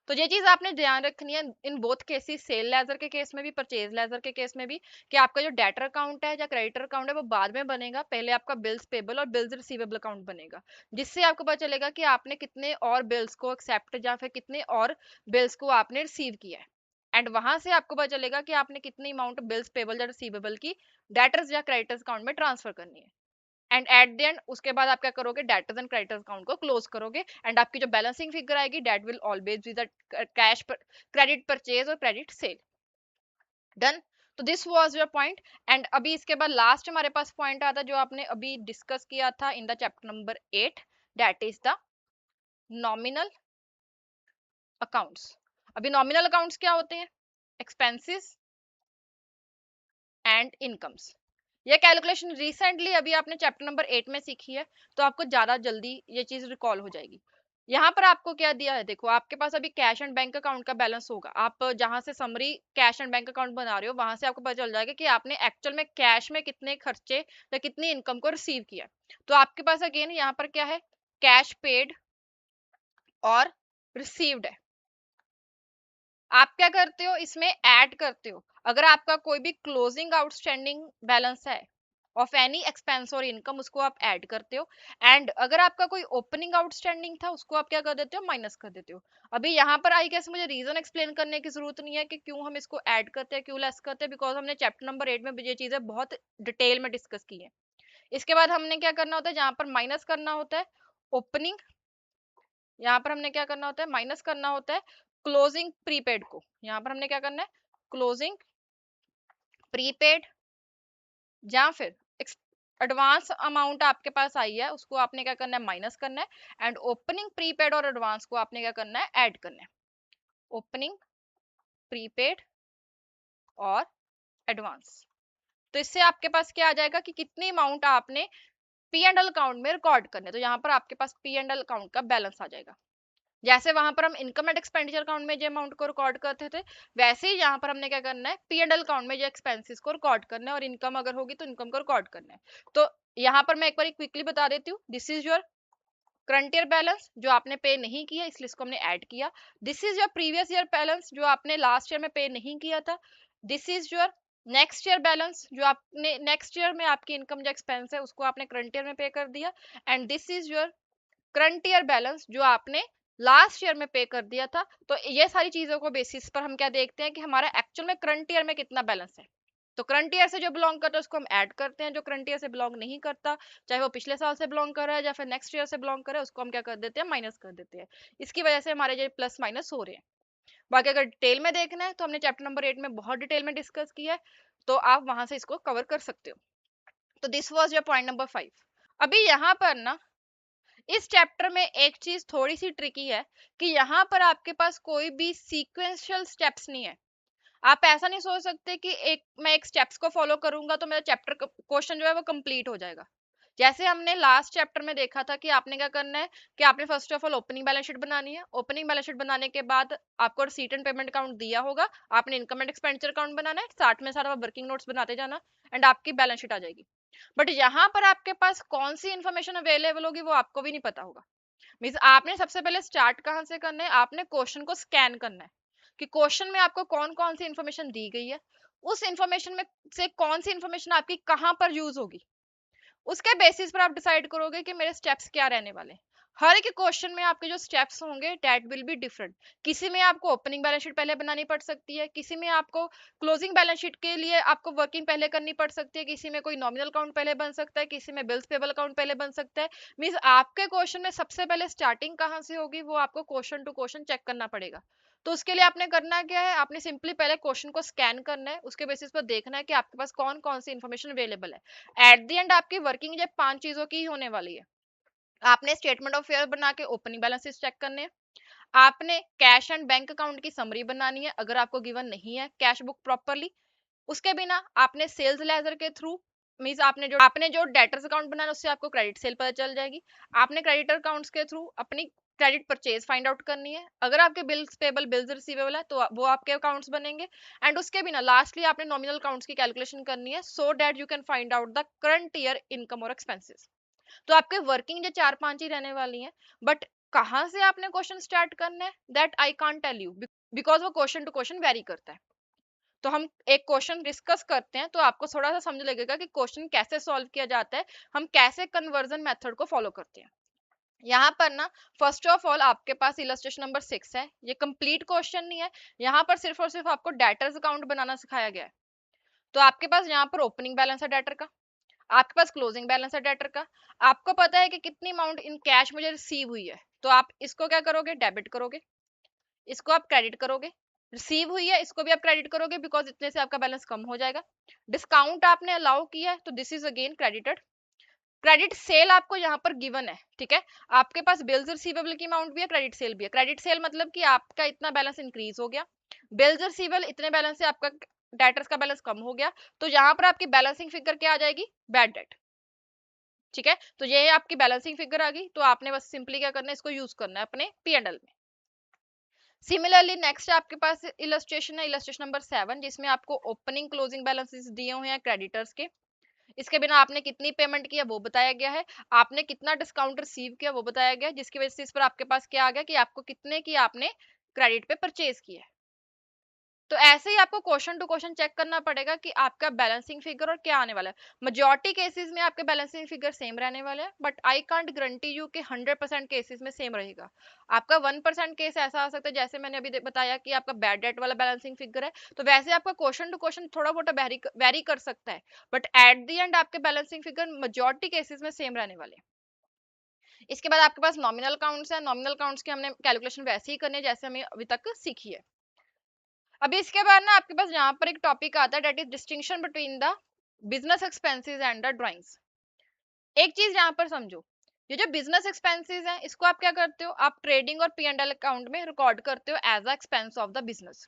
तो ये चीज आपने ध्यान रखनी है in both cases, sale ledger के केस में भी, परचेज लेजर के केस में भी, कि आपका जो डेटर अकाउंट है या क्रेडिटर अकाउंट है वो बाद में बनेगा, पहले आपका बिल्स पेबल और बिल्स रिसीवेबल अकाउंट बनेगा, जिससे आपको पता चलेगा कि आपने कितने और बिल्स को एक्सेप्ट या फिर कितने और बिल्स को आपने रिसीव किया है। एंड वहां से आपको पता चलेगा कि आपने कितनी अमाउंट बिल्स पेबल या रिसीवेबल की डेटर्स या क्रेडिटर्स अकाउंट में ट्रांसफर करनी है। एंड एट द एंड उसके बाद आप क्या करोगे, डेटर्स एंड क्रेडिटर्स अकाउंट को क्लोज करोगे, एंड आपकी जो बैलेंसिंग फिगर आएगी, that will always be the cash credit purchase और क्रेडिट सेल। डन। तो this was your point. And अभी इसके बाद लास्ट हमारे पास पॉइंट आता है जो आपने अभी डिस्कस किया था in the chapter number 8, that is the nominal accounts. अभी नॉमिनल अकाउंट्स क्या होते हैं, एक्सपेंसेस एंड इनकम्स। ये कैलकुलेशन रिसेंटली अभी आपने चैप्टर नंबर 8 में सीखी है, तो आपको ज्यादा जल्दी ये चीज रिकॉल हो जाएगी। यहाँ पर आपको क्या दिया है, देखो आपके पास अभी कैश एंड बैंक अकाउंट का बैलेंस होगा, आप जहां से summary cash and bank account बना रहे हो वहां से आपको पता चल जाएगा कि आपने एक्चुअल में कैश में कितने खर्चे या कितनी इनकम को रिसीव किया। तो आपके पास अगेन यहाँ पर क्या है, कैश पेड और रिसीव्ड है। आप क्या करते हो, इसमें ऐड करते हो, अगर आपका कोई भी क्लोजिंग आउटस्टैंडिंग बैलेंस है ऑफ एनी एक्सपेंस और इनकम, उसको आप ऐड करते हो। एंड अगर आपका कोई ओपनिंग आउटस्टैंडिंग था, उसको आप क्या कर देते हो, माइनस कर देते हो। अभी यहाँ पर आई गेस मुझे रीजन एक्सप्लेन करने की जरूरत नहीं है कि क्यों हम इसको ऐड करते हैं, क्यों लेस करते हैं, बिकॉज हमने चैप्टर नंबर 8 में ये चीजें बहुत डिटेल में डिस्कस की है। इसके बाद हमने क्या करना होता है, जहां पर माइनस करना होता है ओपनिंग, यहाँ पर हमने क्या करना होता है, माइनस करना होता है क्लोजिंग प्रीपेड को। यहाँ पर हमने क्या करना है, क्लोजिंग प्रीपेड या फिर एडवांस अमाउंट आपके पास आई है उसको आपने क्या करना है, माइनस करना है। एंड ओपनिंग प्रीपेड और एडवांस को आपने क्या करना है, ऐड करना है। ओपनिंग प्रीपेड और एडवांस। तो इससे आपके पास क्या आ जाएगा कि कितनी अमाउंट आपने पी एंड एल अकाउंट में रिकॉर्ड करने, तो यहाँ पर आपके पास पी एंड एल अकाउंट का बैलेंस आ जाएगा। जैसे वहां पर हम इनकम एंड एक्सपेंडिचर अकाउंट में जो अमाउंट को रिकॉर्ड करते थे, वैसे ही यहाँ पर हमने क्या करना है, पी एंड एल अकाउंट में जो एक्सपेंसेस को रिकॉर्ड करना है, और इनकम अगर होगी तो इनकम को रिकॉर्ड करना है। तो यहाँ पर मैं एक बार क्विकली बता देती हूँ, this is your current year balance जो आपने पे नहीं किया, इसलिए इसको हमने ऐड किया। This is your previous year balance जो आपने लास्ट ईयर में पे नहीं किया था। This is your next year balance जो आपने नेक्स्ट ईयर में आपकी इनकम जो एक्सपेंस है उसको आपने करंट ईयर में पे कर दिया। And this is your current year balance जो आपने लास्ट ईयर में पे कर दिया था। तो ये सारी चीजों को बेसिस पर हम क्या देखते हैं कि हमारा एक्चुअल में करंट ईयर में कितना बैलेंस है। तो करंट ईयर से जो बिलोंग करता है उसको हम ऐड करते हैं, जो करंट ईयर से बिलोंग नहीं करता, चाहे वो पिछले साल से बिलोंग कर रहा है या फिर नेक्स्ट ईयर से बिलोंग कर रहा है, उसको हम क्या कर देते हैं, माइनस कर देते हैं। इसकी वजह से हमारे जो प्लस माइनस हो रहे हैं। बाकी अगर डिटेल में देखना है तो हमने चैप्टर नंबर 8 में बहुत डिटेल में डिस्कस किया है, तो आप वहां से इसको कवर कर सकते हो। तो this was your point number 5। अभी यहाँ पर ना इस चैप्टर में एक चीज थोड़ी सी ट्रिकी है कि यहाँ पर आपके पास कोई भी सीक्वेंशियल स्टेप्स नहीं है। आप ऐसा नहीं सोच सकते कि मैं एक स्टेप्स को फॉलो करूंगा तो मेरा चैप्टर क्वेश्चन जो है वो कंप्लीट हो जाएगा। जैसे हमने लास्ट चैप्टर में देखा था कि आपने क्या करना है कि आपने first of all opening balance sheet बनानी है। ओपनिंग बैलेंस शीट बनाने के बाद आपको रिसीट एंड पेमेंट अकाउंट दिया होगा, आपने इनकम एंड एक्सपेंडिचर अकाउंट बनाना है, साथ में सारा वर्किंग नोट्स बनाते जाना एंड आपकी बैलेंस शीट आ जाएगी। बट यहाँ पर आपके पास कौन सी इन्फॉर्मेशन अवेलेबल होगी वो आपको भी नहीं पता होगा। मीन्स आपने सबसे पहले स्टार्ट कहाँ से करना है, आपने क्वेश्चन को स्कैन करना है कि क्वेश्चन में आपको कौन कौन सी इन्फॉर्मेशन दी गई है, उस इन्फॉर्मेशन में से कौन सी इन्फॉर्मेशन आपकी कहाँ पर यूज होगी, उसके बेसिस पर आप डिसाइड करोगे कि मेरे स्टेप्स क्या रहने वाले। हर एक क्वेश्चन में आपके जो स्टेप्स होंगे दैट विल बी डिफरेंट। किसी में आपको ओपनिंग बैलेंस शीट पहले बनानी पड़ सकती है, किसी में आपको क्लोजिंग बैलेंस शीट के लिए आपको वर्किंग पहले करनी पड़ सकती है, किसी में कोई नॉमिनल अकाउंट पहले बन सकता है, किसी में बिल्स पेबल अकाउंट पहले बन सकता है। मींस आपके क्वेश्चन में सबसे पहले स्टार्टिंग कहाँ से होगी वो आपको क्वेश्चन टू क्वेश्चन चेक करना पड़ेगा। तो उसके लिए आपने करना क्या है, आपने सिंपली पहले क्वेश्चन को स्कैन करना है, उसके बेसिस पर देखना है कि आपके पास कौन कौन सी इन्फॉर्मेशन अवेलेबल है। एट द एंड आपकी वर्किंग जब 5 चीजों की ही होने वाली है। आपने स्टेटमेंट ऑफ फेयर बना के ओपनिंग बैलेंसेस चेक करने हैं, आपने कैश एंड बैंक अकाउंट की समरी बनानी है अगर आपको गिवन नहीं है कैश बुक प्रॉपरली। उसके बिना आपने सेल्स लेजर के थ्रू मींस आपने जो डेटर्स अकाउंट बनाना उससे आपको क्रेडिट सेल पता चल जाएगी। आपने क्रेडिटर अकाउंट्स के थ्रू अपनी क्रेडिट परचेज फाइंड आउट करनी है। अगर आपके बिल्स पेबल बिल्स रिसीवेबल है तो वो आपके अकाउंट्स बनेंगे। एंड उसके बिना लास्टली आपने नॉमिनल अकाउंट्स की कैलकुलेशन करनी है so that you can find out the current year income और एक्सपेंसेस। तो आपके वर्किंग जो 4-5 ही रहने वाली हैं। बट कहाँ से आपने क्वेश्चन स्टार्ट करना है that I can't tell you, because वो क्वेश्चन टू क्वेश्चन वेरी करता है। तो हम एक क्वेश्चन डिस्कस करते हैं तो आपको थोड़ा सा समझ लगेगा कि क्वेश्चन कैसे सॉल्व किया जाता है, हम कैसे कन्वर्जन मेथड को फॉलो करते हैं। यहाँ पर ना फर्स्ट ऑफ ऑल आपके पास इलस्ट्रेशन नंबर 6 है, ये कंप्लीट क्वेश्चन नहीं है। यहाँ पर सिर्फ और सिर्फ आपको डेटर्स अकाउंट बनाना सिखाया गया है। तो आपके पास यहाँ पर ओपनिंग बैलेंस है डेटर का, आपके पास क्लोजिंग बैलेंस है डेटर का। आपको पता है कि कितनी अमाउंट इन कैश मुझे रिसीव हुई है, तो आप इसको क्या करोगे, डेबिट करोगे, इसको आप क्रेडिट करोगे। रिसीव हुई है इसको भी आप क्रेडिट करोगे बिकॉज इतने से आपका बैलेंस कम हो जाएगा। डिस्काउंट आपने अलाउ किया है तो this is again credited. Credit sale आपको यहाँ पर गिवन है, ठीक है। आपके पास बिल्स रिसीवेबल की अमाउंट भी है, क्रेडिट सेल भी है। क्रेडिट सेल मतलब कि आपका इतना बैलेंस इंक्रीज हो गया, बिल्स रिसीवेबल इतने बैलेंस से आपका डेटर्स का बैलेंस कम हो गया, तो यहाँ पर आपकी बैलेंसिंग फिगर क्या आ जाएगी, बैड डेट। ठीक है, तो ये आपकी बैलेंसिंग फिगर आ गई। तो आपने बस सिंपली क्या करना है, इसको यूज करना है अपने P&L में। सिमिलरली नेक्स्ट आपके पास इलस्ट्रेशन है, इलस्ट्रेशन नंबर 7, जिसमें आपको ओपनिंग क्लोजिंग बैलेंसेस दिए हुए हैं क्रेडिटर्स के। इसके बिना आपने कितनी पेमेंट किया वो बताया गया है, आपने कितना डिस्काउंट रिसीव किया वो बताया गया है, जिसकी वजह से इस पर आपके पास क्या आ गया कि आपको कितने की आपने क्रेडिट पे परचेज किया है। तो ऐसे ही आपको क्वेश्चन टू क्वेश्चन चेक करना पड़ेगा कि आपका बैलेंसिंग फिगर और क्या आने वाला है। मेजॉरिटी केसेस में आपके बैलेंसिंग फिगर सेम रहने वाले हैं, but I can't guarantee you कि 100% केसेस में सेम रहेगा। आपका 1% केस ऐसा आ सकता है, जैसे मैंने अभी बताया कि आपका बैड डेट वाला बैलेंसिंग फिगर है, तो वैसे आपका क्वेश्चन टू क्वेश्चन थोड़ा बहुत वेरी कर सकता है, बट एट द एंड आपके बैलेंसिंग फिगर मेजॉरिटी केसेस में सेम रहने वाले हैं। इसके बाद आपके पास नॉमिनल अकाउंट्स है, नॉमिनल अकाउंट्स की हमने कैलकुलेशन वैसे ही करनी है जैसे हमें अभी तक सीखी है। अभी इसके बाद ना आपके पास यहाँ पर एक टॉपिक आता है that is distinction between the business expenses and the drawings. एक चीज यहाँ पर समझो, ये जो बिजनेस एक्सपेंसेस है इसको आप क्या करते हो, आप ट्रेडिंग और P&L अकाउंट में रिकॉर्ड करते हो as a expense of the business.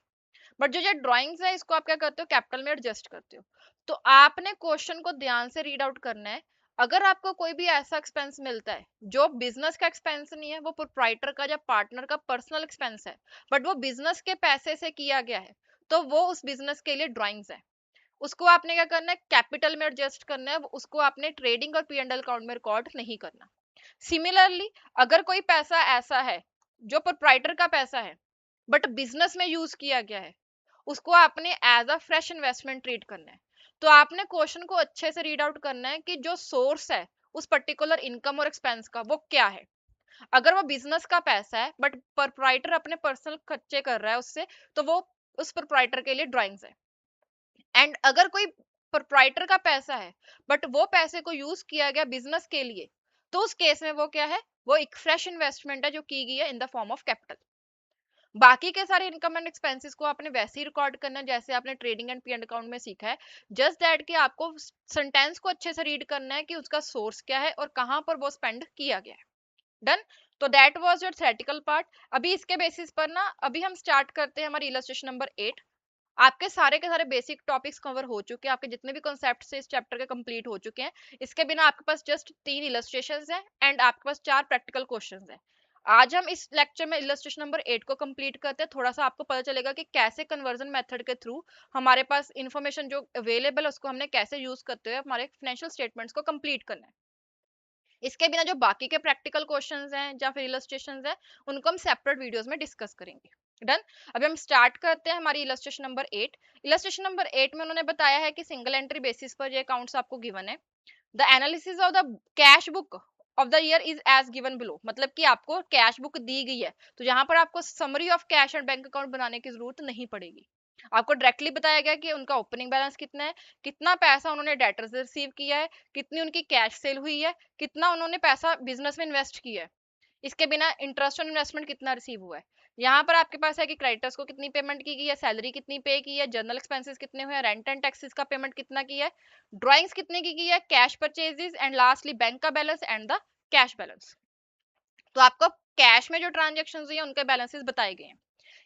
But जो ड्राइंग्स है इसको आप क्या करते हो, कैपिटल में एडजस्ट करते हो। तो आपने क्वेश्चन को ध्यान से रीड आउट करना है। अगर आपको कोई भी ऐसा एक्सपेंस मिलता है जो बिजनेस का एक्सपेंस नहीं है, वो प्रोप्राइटर का या पार्टनर का पर्सनल एक्सपेंस है, बट वो बिजनेस के पैसे से किया गया है, तो वो उस बिजनेस के लिए ड्राइंग्स है। उसको आपने क्या करना है, कैपिटल में एडजस्ट करना है, उसको आपने ट्रेडिंग और P&L अकाउंट में रिकॉर्ड नहीं करना। सिमिलरली अगर कोई पैसा ऐसा है जो प्रोप्राइटर का पैसा है बट बिजनेस में यूज किया गया है, उसको आपने as a fresh investment treat करना है। तो आपने क्वेश्चन को अच्छे से रीड आउट करना है कि जो सोर्स है उस पर्टिकुलर इनकम और एक्सपेंस का वो क्या है। अगर वो बिजनेस का पैसा है बट प्रोप्राइटर अपने पर्सनल खर्चे कर रहा है उससे, तो वो उस प्रोप्राइटर के लिए ड्राइंग्स है। एंड अगर कोई प्रोप्राइटर का पैसा है बट वो पैसे को यूज किया गया बिजनेस के लिए, तो उस केस में वो क्या है, वो एक फ्रेश इन्वेस्टमेंट है जो की गई है in the form of capital. बाकी के सारे इनकम एंड एक्सपेंसेस को आपने वैसे ही रिकॉर्ड करना है जैसे आपने trading and P and account में सीखा है। जस्ट दैट कि आपको सेंटेंस को अच्छे से रीड करना है कि उसका सोर्स क्या है और कहां पर वो स्पेंड किया गया है। डन। तो that was your theoretical part. अभी इसके बेसिस पर ना अभी हम स्टार्ट करते हैं हमारी इलस्ट्रेशन नंबर 8। आपके सारे के सारे बेसिक टॉपिक्स कवर हो चुके हैं, आपके जितने भी कॉन्सेप्ट्स इस चैप्टर के कंप्लीट हो चुके हैं। इसके बिना आपके पास जस्ट 3 इलस्ट्रेशंस हैं एंड आपके पास 4 प्रैक्टिकल क्वेश्चंस हैं। आज हम इस लेक्चर में इलस्ट्रेशन नंबर 8 को कंप्लीट करते हैं। थोड़ा सा आपको पता चलेगा कि कैसे कन्वर्जन मेथड के थ्रू हमारे पास इंफॉर्मेशन जो अवेलेबल है उसको हमने कैसे यूज करते हुए हमारे फाइनेंशियल स्टेटमेंट्स को कंप्लीट करना है। इसके बिना जो बाकी के प्रैक्टिकल क्वेश्चंस हैं या फिर इलस्ट्रेशंस हैं उनको हम सेपरेट वीडियोस में डिस्कस करेंगे। डन। अभी हम स्टार्ट करते हैं हमारी इलस्ट्रेशन नंबर 8। इलस्ट्रेशन नंबर 8 में उन्होंने बताया है कि सिंगल एंट्री बेसिस पर ये अकाउंट्स आपको गिवन है। The analysis of the cash book of the year is as given below, मतलब कि आपको कैश बुक दी गई है तो यहाँ पर आपको summary of cash and bank account बनाने की जरूरत नहीं पड़ेगी। आपको डायरेक्टली बताया गया कि उनका ओपनिंग बैलेंस कितना है, कितना पैसा उन्होंने डेटर से रिसीव किया है, कितनी उनकी कैश सेल हुई है, कितना उन्होंने पैसा बिजनेस में इन्वेस्ट किया है, इसके बिना इंटरेस्ट ऑन इन्वेस्टमेंट कितना रिसीव हुआ है। यहाँ पर आपके पास है कि क्रेडिटर्स को कितनी पेमेंट की गई है, सैलरी कितनी पे की है, जनरल एक्सपेंसेस कितने हुए हैं, रेंट एंड टैक्सेस का पेमेंट कितना किया है, ड्राइंग्स कितने की गई है, cash purchases and lastly bank का balance and the cash balance. तो आपको कैश में जो ट्रांजेक्शन हुई है उनके बैलेंसेस बताए गए हैं।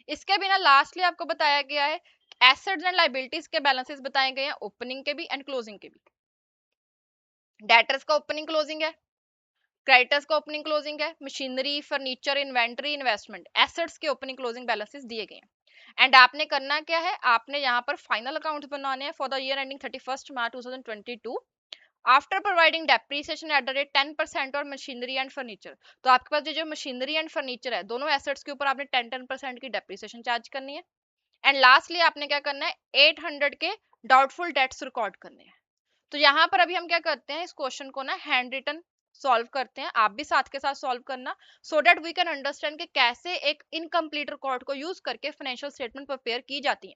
इसके बिना लास्टली आपको बताया गया है एसेट्स एंड लाइबिलिटीज के बैलेंसेस बताए गए हैं, ओपनिंग के भी एंड क्लोजिंग के भी। डेटर्स का ओपनिंग क्लोजिंग है, क्रेडिटर्स का ओपनिंग क्लोजिंग है, machinery furniture inventory investment assets के ओपनिंग क्लोजिंग बैलेंसेस दिए गए हैं। एंड आपने करना क्या है, आपने यहाँ पर फाइनल अकाउंट बनाने हैं for the year ending 31 March 2022 after providing depreciation at the rate 10% और मशीनरी एंड फर्नीचर। तो आपके पास जो मशीनरी एंड फर्नीचर है दोनों एसेट्स के ऊपर आपने 10% की डेप्रिसिएशन चार्ज करनी है। एंड लास्टली आपने क्या करना है, 800 के डाउटफुल डेट्स रिकॉर्ड करने हैं। तो यहाँ पर अभी हम क्या करते हैं, इस क्वेश्चन को ना हैंड रिटन सॉल्व करते हैं, आप भी साथ के साथ सॉल्व करना so that we can understand कि कैसे एक इनकम्प्लीट रिकॉर्ड को यूज करके फाइनेंशियल स्टेटमेंट प्रिपेयर की जाती है।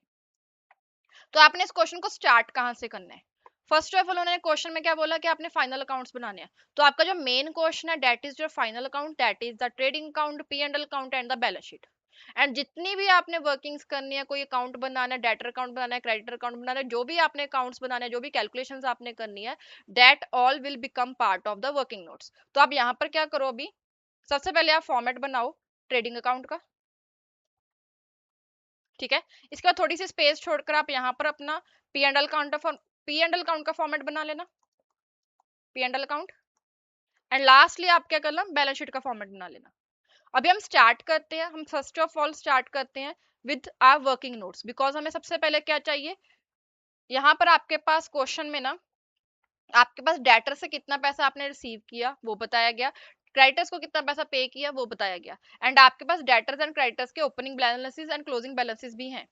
तो आपने इस क्वेश्चन को स्टार्ट कहाँ से करना है। फर्स्ट ऑफ ऑल उन्होंने क्वेश्चन में क्या बोला कि आपने फाइनल अकाउंट्स बनाने हैं। तो आपका जो मेन क्वेश्चन है that is your final account, that is the trading account, P and L account and the balance sheet. And जितनी भी आपने वर्किंग्स करनी है, कोई अकाउंट बनाना है, डेटर अकाउंट बनाना है, क्रेडिटर अकाउंट बनाना है, जो भी आपने अकाउंट्स बनाने हैं, जो भी कैलकुलेशंस आपने करनी है, that all will become part of the working notes. तो आप यहाँ पर क्या करो, अभी सबसे पहले आप फॉर्मेट बनाओ ट्रेडिंग अकाउंट का, ठीक है। इसके बाद थोड़ी सी स्पेस छोड़कर आप यहाँ पर अपना P and L account P and L account का फॉर्मेट बना लेना, P and L account. And lastly आप क्या करना, बैलेंस शीट का फॉर्मेट बना लेना। अभी हम स्टार्ट करते हैं, हम फर्स्ट ऑफ ऑल स्टार्ट करते हैं with our working notes, because हमें सबसे पहले क्या चाहिए, यहाँ पर आपके पास क्वेश्चन में ना आपके पास डेटर से कितना पैसा आपने रिसीव किया वो बताया गया, क्रेडिटर्स को कितना पैसा पे किया वो बताया गया, एंड आपके पास डेटर्स एंड क्रेडिटर्स के opening balances and closing balances भी हैं।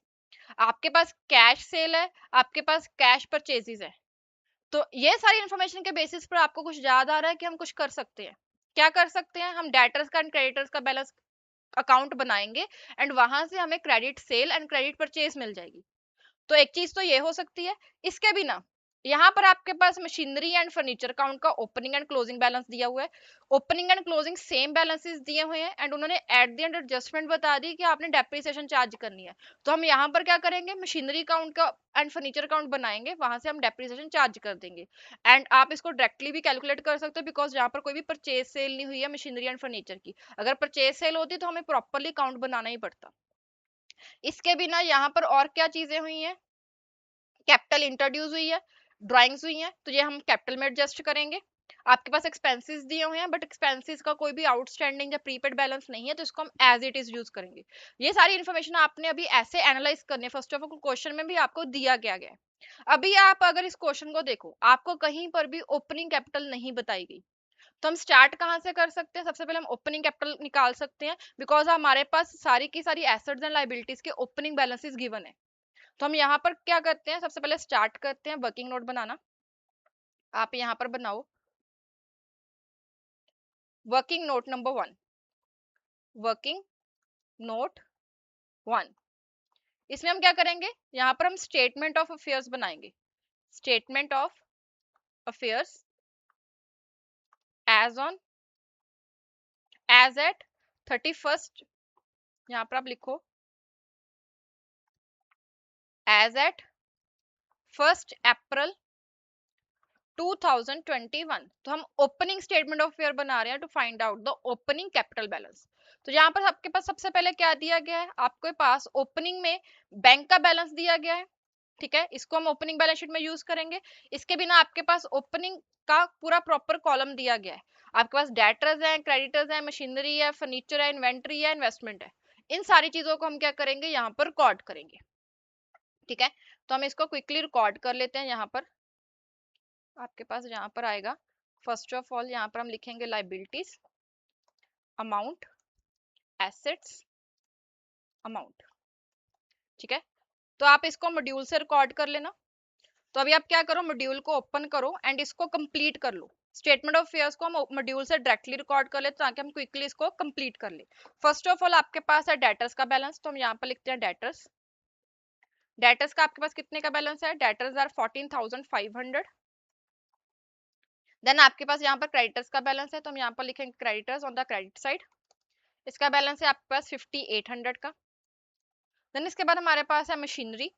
आपके पास कैश सेल है, आपके पास कैश परचेजेस है। तो ये सारी इंफॉर्मेशन के बेसिस पर आपको कुछ याद आ रहा है कि हम कुछ कर सकते हैं। क्या कर सकते हैं, हम डेटर्स का एंड क्रेडिटर्स का बैलेंस अकाउंट बनाएंगे एंड वहां से हमें credit sale and credit purchase मिल जाएगी। तो एक चीज तो ये हो सकती है। इसके बिना यहाँ पर आपके पास मशीनरी एंड फर्नीचर अकाउंट का ओपनिंग एंड क्लोजिंग बैलेंस दिया हुआ है, opening and closing same balances दिए हुए हैं एंड उन्होंने एट द एंड एडजस्टमेंट बता दी कि आपने डेप्रिसिएशन चार्ज करनी है। तो हम यहाँ पर क्या करेंगे, मशीनरी अकाउंट का एंड फर्नीचर अकाउंट बनाएंगे, वहां से हम डेप्रिसिएशन चार्ज कर देंगे। एंड आप इसको डायरेक्टली भी कैलकुलेट कर सकते हो बिकॉज यहाँ पर कोई भी परचेज सेल नहीं हुई है मशीनरी एंड फर्नीचर की। अगर परचेज सेल होती तो हमें प्रॉपरली अकाउंट बनाना ही पड़ता। इसके बिना यहाँ पर और क्या चीजें हुई हैं, कैपिटल इंट्रोड्यूस हुई है, ड्राइंग्स हुई हैं, तो ये हम कैपिटल में एडजस्ट करेंगे। आपके पास एक्सपेंसेस दिए हुए हैं बट एक्सपेंसेस का कोई भी आउटस्टैंडिंग या प्रीपेड बैलेंस नहीं है तो इसको हम एज इट इज यूज करेंगे। ये सारी इन्फॉर्मेशन आपने अभी ऐसे एनालाइज करनी है, फर्स्ट ऑफ ऑल क्वेश्चन में भी आपको दिया गया है। अभी आप अगर इस क्वेश्चन को देखो, आपको कहीं पर भी ओपनिंग कैपिटल नहीं बताई गई। तो हम स्टार्ट कहाँ से कर सकते हैं, सबसे पहले हम ओपनिंग कैपिटल निकाल सकते हैं बिकॉज हमारे पास सारी की सारी एसेट्स एंड लाइबिलिटीज के ओपनिंग बैलेंसेस गिवन है। तो हम यहाँ पर क्या करते हैं, सबसे पहले स्टार्ट करते हैं वर्किंग नोट बनाना। आप यहाँ पर बनाओ working note number 1, working note 1। इसमें हम क्या करेंगे, यहाँ पर हम स्टेटमेंट ऑफ अफेयर्स बनाएंगे, statement of affairs as at 31st, यहाँ पर आप लिखो एज एट 1st अप्रैल 2021। तो हम ओपनिंग स्टेटमेंट ऑफ अफेयर बना रहे हैं to find out the opening capital balance. तो यहाँ पर आपके पास सबसे पहले क्या दिया गया है, आपके पास ओपनिंग में बैंक का बैलेंस दिया गया है, ठीक है, इसको हम ओपनिंग बैलेंस शीट में यूज करेंगे। इसके बिना आपके पास ओपनिंग का पूरा प्रॉपर कॉलम दिया गया है, आपके पास डेटर्स है, क्रेडिटर्स है, मशीनरी है, फर्नीचर है, इन्वेंट्री है, इन्वेस्टमेंट है, इन सारी चीजों को हम क्या करेंगे, यहाँ पर रिकॉर्ड करेंगे, ठीक है। तो हम इसको क्विकली रिकॉर्ड कर लेते हैं। यहाँ पर आपके पास यहाँ पर आएगा, फर्स्ट ऑफ ऑल यहाँ पर हम लिखेंगे लाइबिलिटीज अमाउंट, एसेट्स अमाउंट, ठीक है। तो आप इसको मॉड्यूल से रिकॉर्ड कर लेना। तो अभी आप क्या करो, मॉड्यूल को ओपन करो एंड इसको कंप्लीट कर लो। स्टेटमेंट ऑफ अफेयर्स को हम मॉड्यूल से डायरेक्टली रिकॉर्ड कर ले ताकि हम क्विकली इसको कंप्लीट कर ले। फर्स्ट ऑफ ऑल आपके पास है डेटर्स का बैलेंस, तो हम यहाँ पर लिखते हैं डेटर्स। डेटर्स का आपके पास कितने का बैलेंस है, डेटर्स आर 14,500। देन आपके पास यहाँ पर क्रेडिटर्स का बैलेंस है, तो हम यहाँ पर लिखेंगे creditors on the credit side, इसका बैलेंस है आपके पास 5,800 का। देन इसके बाद हमारे पास है machinery,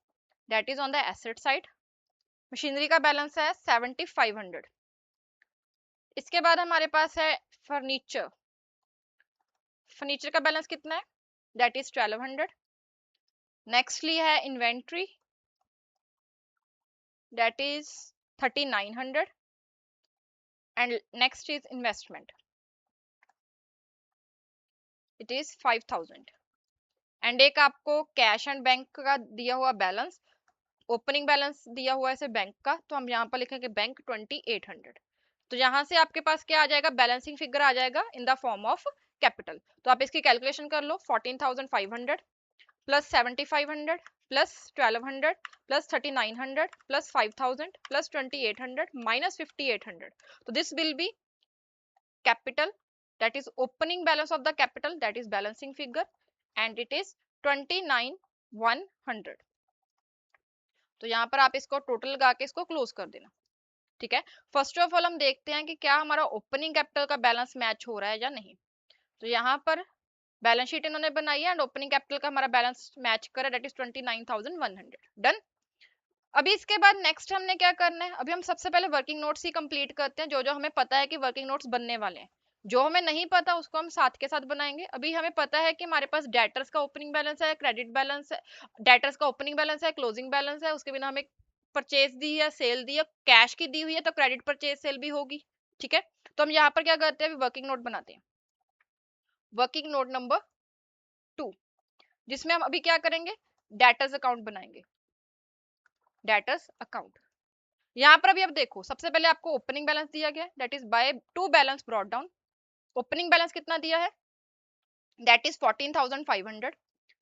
that is on the asset side, machinery का बैलेंस है 7,500। इसके बाद हमारे पास है फर्नीचर, फर्नीचर का बैलेंस कितना है, दैट इज 1,200। नेक्स्टली है inventory, that is 3,900 and next is investment, it is 5,000। And एक आपको कैश एंड बैंक का दिया हुआ बैलेंस, ओपनिंग बैलेंस दिया हुआ है बैंक का, तो हम यहाँ पर लिखेंगे बैंक 2,800। तो यहाँ से आपके पास क्या आ जाएगा, बैलेंसिंग फिगर आ जाएगा in the form of capital. तो आप इसकी कैलकुलेशन कर लो, 14,500 plus 7,500 plus 1,200 plus 3,900 plus 5,000 plus 2,800 minus 5,800। तो this will B capital, that is opening balance of the capital, that is balancing figure, and it is 29,100। तो यहाँ पर आप इसको टोटल लगा के इसको क्लोज कर देना, ठीक है। फर्स्ट ऑफ ऑल हम देखते हैं कि क्या हमारा ओपनिंग कैपिटल का बैलेंस मैच हो रहा है या नहीं। तो यहाँ पर बैलेंस शीट इन्होंने बनाई है एंड ओपनिंग कैपिटल का हमारा बैलेंस मैच कर रहा है, दैट इज 29,100। डन। अभी इसके बाद नेक्स्ट हमने क्या करना है, अभी हम सबसे पहले वर्किंग नोट्स ही कंप्लीट करते हैं, जो जो हमें पता है कि वर्किंग नोट्स बनने वाले हैं। जो हमें नहीं पता उसको हम साथ के साथ बनाएंगे। अभी हमें पता है कि हमारे पास डेटर्स का ओपनिंग बैलेंस है, क्रेडिट बैलेंस है, डेटर्स का ओपनिंग बैलेंस है, क्लोजिंग बैलेंस है, उसके बिना हमें परचेज दी है, सेल दी है, कैश की दी हुई है, तो क्रेडिट परचेज सेल भी होगी, ठीक है। तो हम यहाँ पर क्या करते हैं, वर्किंग नोट बनाते हैं, वर्किंग नोट नंबर 2, जिसमें हम अभी क्या करेंगे, डेटर्स अकाउंट बनाएंगे, डेटर्स अकाउंट। यहाँ पर अभी अब देखो, सबसे पहले आपको ओपनिंग बैलेंस दिया गया, that is by two balance brought down. Opening balance कितना दिया है, दैट इज 14,500।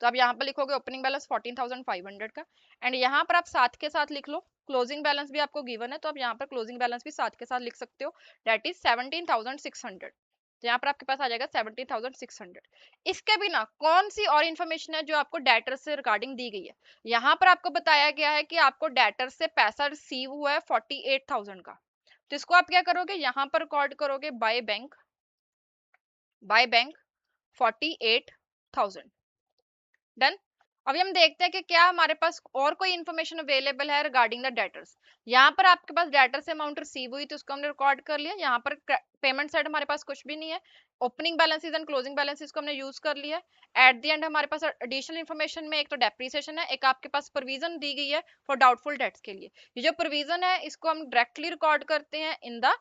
तो आप यहाँ पर लिखोगे ओपनिंग बैलेंस 14,500 का, एंड यहाँ पर आप साथ के साथ लिख लो क्लोजिंग बैलेंस भी आपको गिवन है, तो आप यहाँ पर क्लोजिंग बैलेंस भी साथ के साथ लिख सकते हो, दैट इज 17,600। तो यहाँ पर आपके पास आ जाएगा 17,600। इसके बिना कौन सी और इन्फॉर्मेशन है जो आपको डेटर से रिगार्डिंग दी गई है, यहाँ पर आपको बताया गया है कि आपको डेटर से पैसा रिसीव हुआ है 48,000 का। तो इसको आप क्या करोगे, यहाँ पर रिकॉर्ड करोगे बाय बैंक 48,000। डन। अभी हम देखते हैं कि क्या हमारे पास और कोई इन्फॉर्मेशन अवेलेबल है रिगार्डिंग द डेटर्स। यहाँ पर आपके पास डेटर से अमाउंट रिसीव हुई तो उसको हमने रिकॉर्ड कर लिया। यहाँ पर पेमेंट साइड हमारे पास कुछ भी नहीं है, opening balances and closing balances को हमने यूज कर लिया है। एट द एंड हमारे पास एडिशनल इन्फॉर्मेशन में एक तो डेप्रिसिएशन है, एक आपके पास प्रोविजन दी गई है फॉर डाउटफुल डेट्स के लिए। ये जो प्रोविजन है इसको हम डायरेक्टली रिकॉर्ड करते हैं in the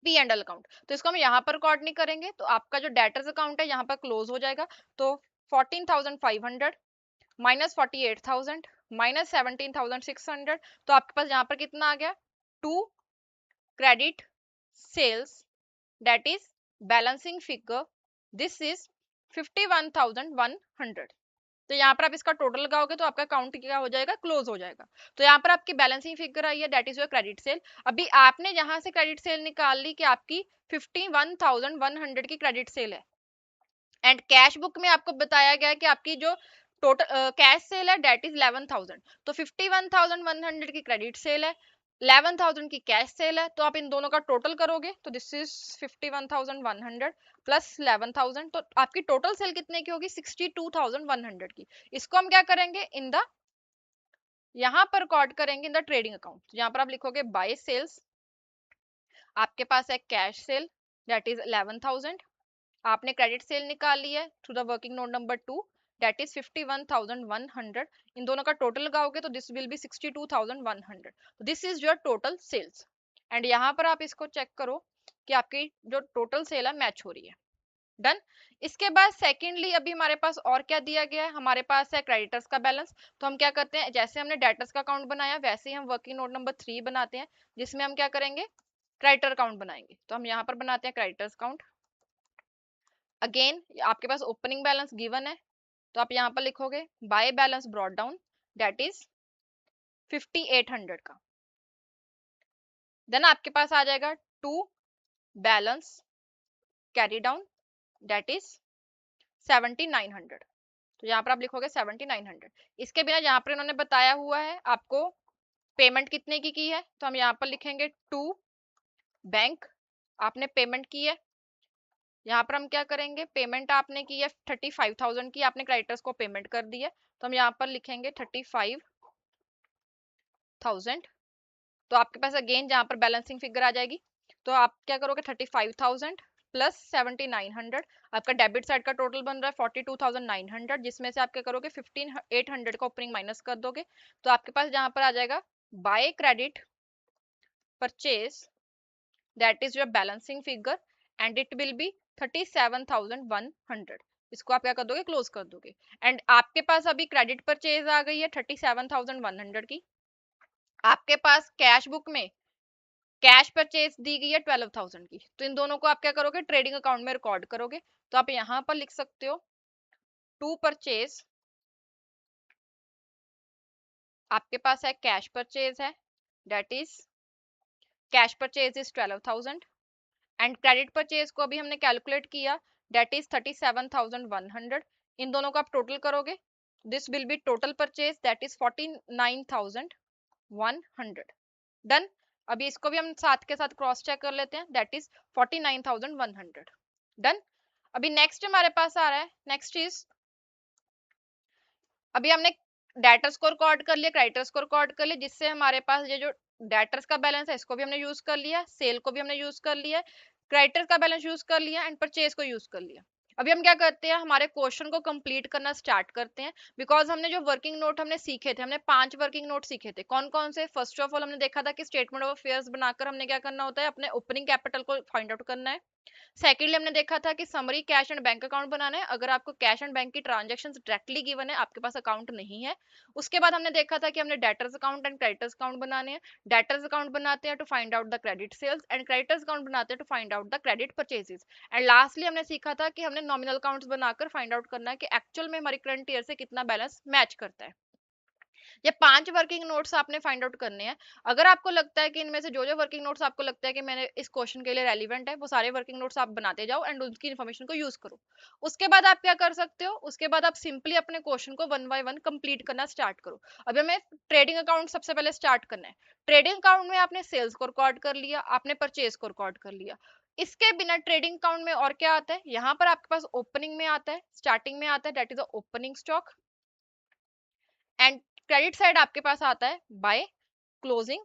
P and L account, तो इसको हम यहाँ पर रिकॉर्ड नहीं करेंगे, तो आपका जो डेटर्स अकाउंट है यहाँ पर क्लोज हो जाएगा। तो 14,500 माइनस 48,000 माइनस 17,600, तो आपके पास यहाँ पर कितना आ गया, to credit sales, that is balancing figure, this is 51,100। तो यहाँ पर आप इसका टोटल लगाओगे तो आपका अकाउंट क्या हो जाएगा, क्लोज हो जाएगा। तो यहाँ पर आपकी बैलेंसिंग फिगर आई है, that is your credit sale. अभी आपने यहाँ से क्रेडिट सेल निकाल ली कि आपकी 51,100 की क्रेडिट सेल है, एंड कैश बुक में आपको बताया गया है कि आपकी जो टोटल कैश सेल है डेट इज 11,000, तो 51,100 की क्रेडिट सेल है, 11,000 की कैश सेल है, तो आप इन दोनों का टोटल करोगे तो दिस इज 51,100 प्लस 11,000, तो आपकी टोटल सेल कितने की होगी 62,100 की। इसको हम क्या करेंगे इन द, यहाँ पर रिकॉर्ड करेंगे इन द ट्रेडिंग अकाउंट। यहाँ पर आप लिखोगे बाय सेल्स, आपके पास है कैश सेल दैट इज 11,000, आपने क्रेडिट सेल निकाल ली है through the working note number 2 that is 51,100, इन दोनों का टोटल लगाओगे तो this will be 62,100, this is your total sales. And यहाँ पर आप इसको चेक करो कि आपकी जो टोटल सेल है मैच हो रही है। डन। इसके बाद सेकेंडली अभी हमारे पास और क्या दिया गया है, हमारे पास है क्रेडिटर्स का बैलेंस। तो हम क्या करते हैं, जैसे हमने डेटर्स का अकाउंट बनाया वैसे ही हम वर्किंग नोट नंबर 3 बनाते हैं, जिसमें हम क्या करेंगे क्रेडिटर अकाउंट बनाएंगे। तो हम यहाँ पर बनाते हैं क्रेडिटर्स अकाउंट। अगेन आपके पास ओपनिंग बैलेंस गिवन है, तो आप यहाँ पर लिखोगे by balance brought down that is 5800 का। देन आपके पास आ जाएगा to balance carry down that is 7900, तो यहाँ पर आप लिखोगे 7900। इसके बिना यहाँ पर इन्होंने बताया हुआ है आपको पेमेंट कितने की है, तो हम यहाँ पर लिखेंगे टू बैंक, आपने पेमेंट की है। यहाँ पर हम क्या करेंगे, पेमेंट आपने की है 35,000 की, आपने क्रेडिटर्स को पेमेंट कर दी है, तो हम यहाँ पर लिखेंगे 35,000। तो आपके पास अगेन जहाँ पर बैलेंसिंग फिगर आ जाएगी, तो आप क्या करोगे 35,000 प्लस 7,900, आपका डेबिट साइड का टोटल बन रहा है 42,900, जिसमें से आप क्या करोगे 15,800 का ओपनिंग माइनस कर दोगे, तो आपके पास जहाँ पर आ जाएगा bye credit purchase that is your balancing figure and it will be 37,100। इसको आप क्या कर दोगे क्लोज कर दोगे। एंड आपके पास अभी क्रेडिट परचेज आ गई है 37,100 की, आपके पास कैश बुक में कैश परचेज दी गई है 12,000 की, तो इन दोनों को आप क्या करोगे ट्रेडिंग अकाउंट में रिकॉर्ड करोगे। तो आप यहाँ पर लिख सकते हो टू परचेज, आपके पास है कैश परचेज है that is cash purchase is 12,000 and credit purchase को अभी हमने कैलकुलेट किया दैट इज 37,100, इन दोनों को आप टोटल करोगे this will B total purchase that is 49,100। Done. अभी इसको भी हम साथ के साथ क्रॉस चेक कर लेते हैं दैट इज 49,100। डन। अभी नेक्स्ट हमारे पास आ रहा है, नेक्स्ट इज अभी हमने डेटर्स को रिकॉर्ड कर लिया, क्रेडिटर्स को रिकॉर्ड कर लिया, जिससे हमारे पास ये जो डेटर्स का बैलेंस है इसको भी हमने यूज कर लिया, सेल को भी हमने यूज कर लिया, क्रेडिटर्स का बैलेंस यूज कर लिया एंड परचेज को यूज कर लिया। अभी हम क्या करते हैं, हमारे क्वेश्चन को कंप्लीट करना स्टार्ट करते हैं, बिकॉज हमने जो वर्किंग नोट हमने सीखे थे, हमने 5 वर्किंग नोट सीखे थे। कौन कौन से, फर्स्ट ऑफ ऑल हमने देखा था कि स्टेटमेंट ऑफ अफेयर्स बनाकर हमने क्या करना होता है, अपने ओपनिंग कैपिटल को फाइंड आउट करना है। सेकेंडली हमने देखा था कि summary cash and bank account बनाना है, अगर आपको कैश एंड बैंक की ट्रांजेक्शन डायरेक्टली गिवन है, आपके पास अकाउंट नहीं है। उसके बाद हमने देखा था कि हमने debtors account and creditors account बनाने हैं, डेटर्स अकाउंट बनाते हैं to find out the credit sales and creditors account बनाते हैं to find out the credit purchases. And lastly हमने सीखा था कि हमने नॉमिनल अकाउंट्स बनाकर फाइंड आउट करना है कि एक्चुअल में हमारी करंट ईयर से कितना बैलेंस मैच करता है। ये 5 वर्किंग नोट्स आपने फाइंड आउट करने हैं। अगर आपको लगता है कि इनमें से जो जो वर्किंग नोट्स आपको लगता है कि मैंने इस क्वेश्चन के लिए रेलिवेंट है, वो सारे वर्किंग नोट्स आप बनाते जाओ एंड उनकी इन्फॉर्मेशन को यूज करो। उसके बाद आप क्या कर सकते हो, उसके बाद आप सिंपली अपने क्वेश्चन को वन बाय वन कंप्लीट करना स्टार्ट करो। अभी हमें ट्रेडिंग अकाउंट सबसे पहले स्टार्ट करना है। ट्रेडिंग अकाउंट में आपने सेल्स को रिकॉर्ड कर लिया, आपने परचेज को रिकॉर्ड कर लिया। इसके बिना ट्रेडिंग अकाउंट में और क्या आता है, यहाँ पर आपके पास ओपनिंग में आता है, स्टार्टिंग में आता है that is the opening stock and credit side आपके पास आता है बाय क्लोजिंग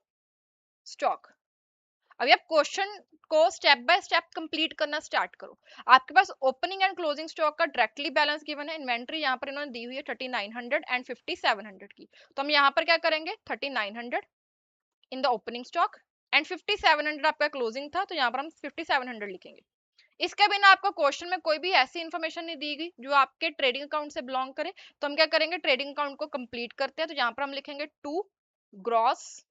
स्टॉक। अभी आप क्वेश्चन को स्टेप बाय स्टेप कंप्लीट करना स्टार्ट करो। आपके पास ओपनिंग एंड क्लोजिंग स्टॉक का डायरेक्टली बैलेंस गिवन है, इन्वेंट्री यहाँ पर इन्होंने दी हुई है 3900 एंड 5700 की, तो हम यहाँ पर क्या करेंगे 3900 in the opening stock and 5700 आपका क्लोजिंग था, तो यहाँ पर हम 5700 लिखेंगे। इसके बिना आपको क्वेश्चन में कोई भी ऐसी इंफॉर्मेशन नहीं दी गई जो आपके ट्रेडिंग अकाउंट से बिलोंग करे, तो हम क्या करेंगे ट्रेडिंग अकाउंट को कंप्लीट करते हैं। तो यहाँ पर हम लिखेंगे टू ग्रॉस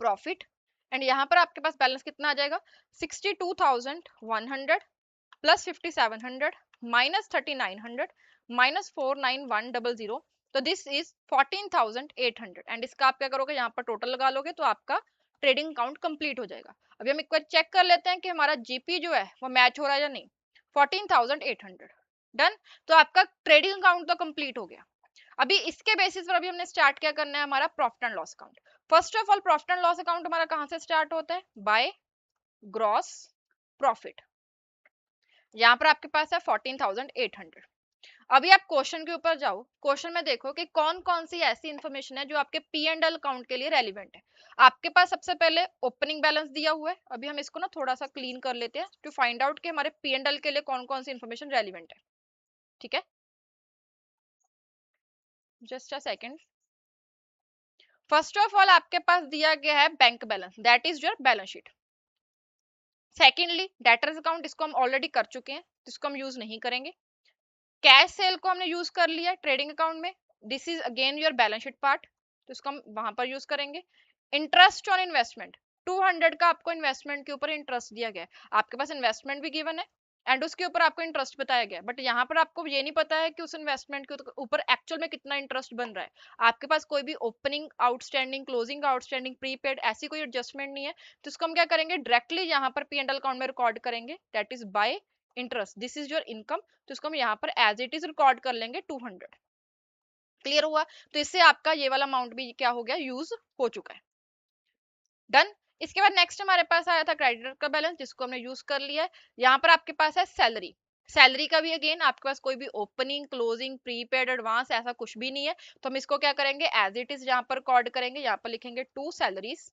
प्रॉफिट एंड यहाँ पर आपके पास बैलेंस कितना आ जाएगा 62,100 प्लस 5700 माइनस 3900 माइनस 49100, तो दिस इज 14,800 एंड इसका आप क्या करोगे यहाँ पर टोटल लगा लोगे तो आपका ट्रेडिंग अकाउंट कंप्लीट हो जाएगा। अभी हम एक बार चेक कर लेते हैं कि हमारा जीपी जो है वो मैच हो रहा है या नहीं। 14,800 डन। तो आपका ट्रेडिंग अकाउंट तो कंप्लीट हो गया। अभी इसके बेसिस पर अभी हमने स्टार्ट क्या करना है, हमारा profit and loss account. First of all profit and loss account हमारा कहां से स्टार्ट होता है, बाय ग्रॉस प्रॉफिट। यहाँ पर आपके पास है 14,800। अभी आप क्वेश्चन के ऊपर जाओ, क्वेश्चन में देखो कि कौन कौन सी ऐसी इंफॉर्मेशन है जो आपके पी एंड एल अकाउंट के लिए रेलिवेंट है। आपके पास सबसे पहले ओपनिंग बैलेंस दिया हुआ है। अभी हम इसको ना थोड़ा सा क्लीन कर लेते हैं टू फाइंड आउट कि हमारे पी एंड एल के लिए कौन कौन सी इंफॉर्मेशन रेलिवेंट है। ठीक है, just a second. First of all आपके पास दिया गया है bank balance, that is your balance sheet. Secondly debtors account, इसको हम ऑलरेडी कर चुके हैं, तो इसको हम यूज नहीं करेंगे। कैश सेल को हमने यूज कर लिया ट्रेडिंग अकाउंट में, this is again your balance sheet part, तो इसको हम वहां पर यूज करेंगे। इंटरेस्ट ऑन इन्वेस्टमेंट, 200 का आपको इन्वेस्टमेंट के ऊपर इंटरेस्ट दिया गया है, आपके पास इन्वेस्टमेंट भी गिवन है एंड उसके ऊपर आपको इंटरेस्ट बताया गया है, बट यहाँ पर आपको ये नहीं पता है कि उस इन्वेस्टमेंट के ऊपर एक्चुअल में कितना इंटरेस्ट बन रहा है। आपके पास कोई भी opening outstanding, closing outstanding, prepaid ऐसी कोई एडजस्टमेंट नहीं है, तो इसको हम क्या करेंगे, डायरेक्टली यहाँ पर पी एंड एल अकाउंट में रिकॉर्ड करेंगे, that is by interest, this is your income. तो इसको हम यहाँ पर एज इट इज रिकॉर्ड कर लेंगे 200। क्लियर हुआ, तो इससे आपका ये वाला अमाउंट भी क्या हो गया, यूज हो चुका है। डन। इसके बाद नेक्स्ट हमारे पास आया था क्रेडिटर का बैलेंस, जिसको हमने यूज कर लिया है। यहाँ पर आपके पास है सैलरी, सैलरी का भी अगेन आपके पास कोई भी ओपनिंग, क्लोजिंग, प्रीपेड, एडवांस ऐसा कुछ भी नहीं है, तो हम इसको क्या करेंगे, एज इट इज यहाँ पर रिकॉर्ड करेंगे। यहाँ पर लिखेंगे टू सैलरीज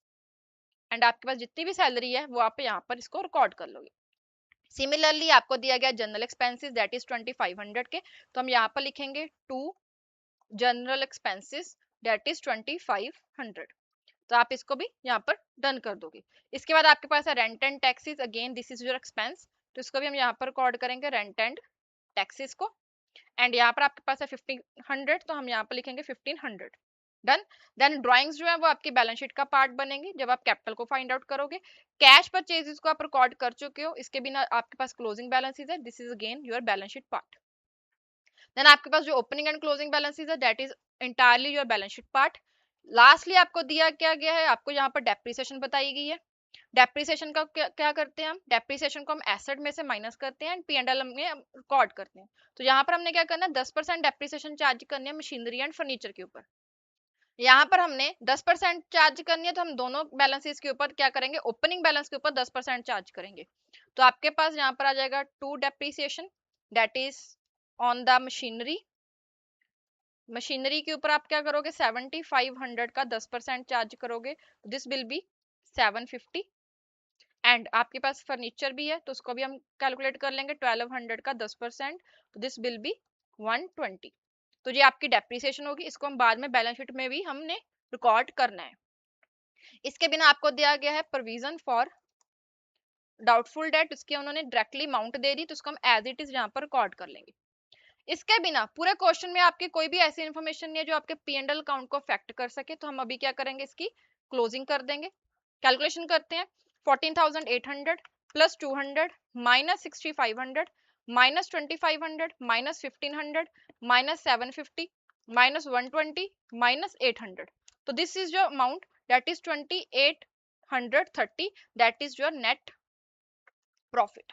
एंड आपके पास जितनी भी सैलरी है वो आप यहाँ पर इसको रिकॉर्ड कर लोगे। सिमिलरली आपको दिया गया जनरल एक्सपेंसेस, दैट इज 2500 के, तो हम यहाँ पर लिखेंगे to general expenses that is 2500, तो आप इसको भी यहाँ पर डन कर दोगे। इसके बाद आपके पास है rent and taxes, again this is your expense, तो इसको भी हम यहाँ पर रिकॉर्ड करेंगे रेंट एंड टैक्सेस को। एंड यहाँ पर आपके पास है 1500, तो हम यहाँ पर लिखेंगे 1500। डन। देन ड्राइंग्स जो है वो आपकी बैलेंस शीट का पार्ट बनेंगी जब आप कैपिटल को फाइंड आउट करोगे। कैश परचेजेस को आप रिकॉर्ड कर चुके हो, इसके बिना आपके पास क्लोजिंग बैलेंसेस है, this is again your balance sheet part. Then आपके पास जो ओपनिंग एंड क्लोजिंग बैलेंसेस है, that is entirely your balance sheet part. Lastly आपको दिया क्या गया है, आपको यहाँ पर डेप्रिसिएशन बताई गई है। डेप्रिसिएशन का क्या करते हैं हम, डेप्रिसिएशन को हम एसेट में से माइनस करते हैं एंड पी एंड एल में रिकॉर्ड करते हैं। तो यहाँ पर हमने क्या करना है, 10% डेप्रिसिएशन चार्ज करनी है मशीनरी एंड फर्नीचर के ऊपर। यहाँ पर हमने 10% चार्ज करनी है, तो हम दोनों बैलेंसेस के ऊपर क्या करेंगे, ओपनिंग बैलेंस के ऊपर 10% चार्ज करेंगे। तो आपके पास यहाँ पर आ जाएगा to depreciation that is on the machinery. Machinery के ऊपर आप क्या करोगे, 7500 का 10% चार्ज करोगे, दिस विल बी 750। एंड आपके पास फर्नीचर भी है, तो उसको भी हम कैलकुलेट कर लेंगे, 1200 का 10%, तो दिस विल बी 120। तो ये आपकी डेप्रिसिएशन होगी, इसको हम बाद में बैलेंस शीट में भी हमने रिकॉर्ड करना है। इसके बिना आपको दिया गया है प्रोविजन फॉर डाउटफुल डेट, इसके उन्होंने डायरेक्टली अमाउंट दे दी, तो उसको हम एज इट इज यहाँ पर रिकॉर्ड कर लेंगे। इसके बिना पूरे क्वेश्चन में आपकी कोई भी ऐसी इन्फॉर्मेशन नहीं है जो आपके पी एंड एल अकाउंट को अफेक्ट कर सके, तो हम अभी क्या करेंगे, इसकी क्लोजिंग कर देंगे। कैलकुलेशन करते हैं, 14,800 plus 200 minus 6,500 minus 2,500 minus 1,500 minus 750 minus 120 minus 800, तो this is your amount that is 2,830, that is your net profit.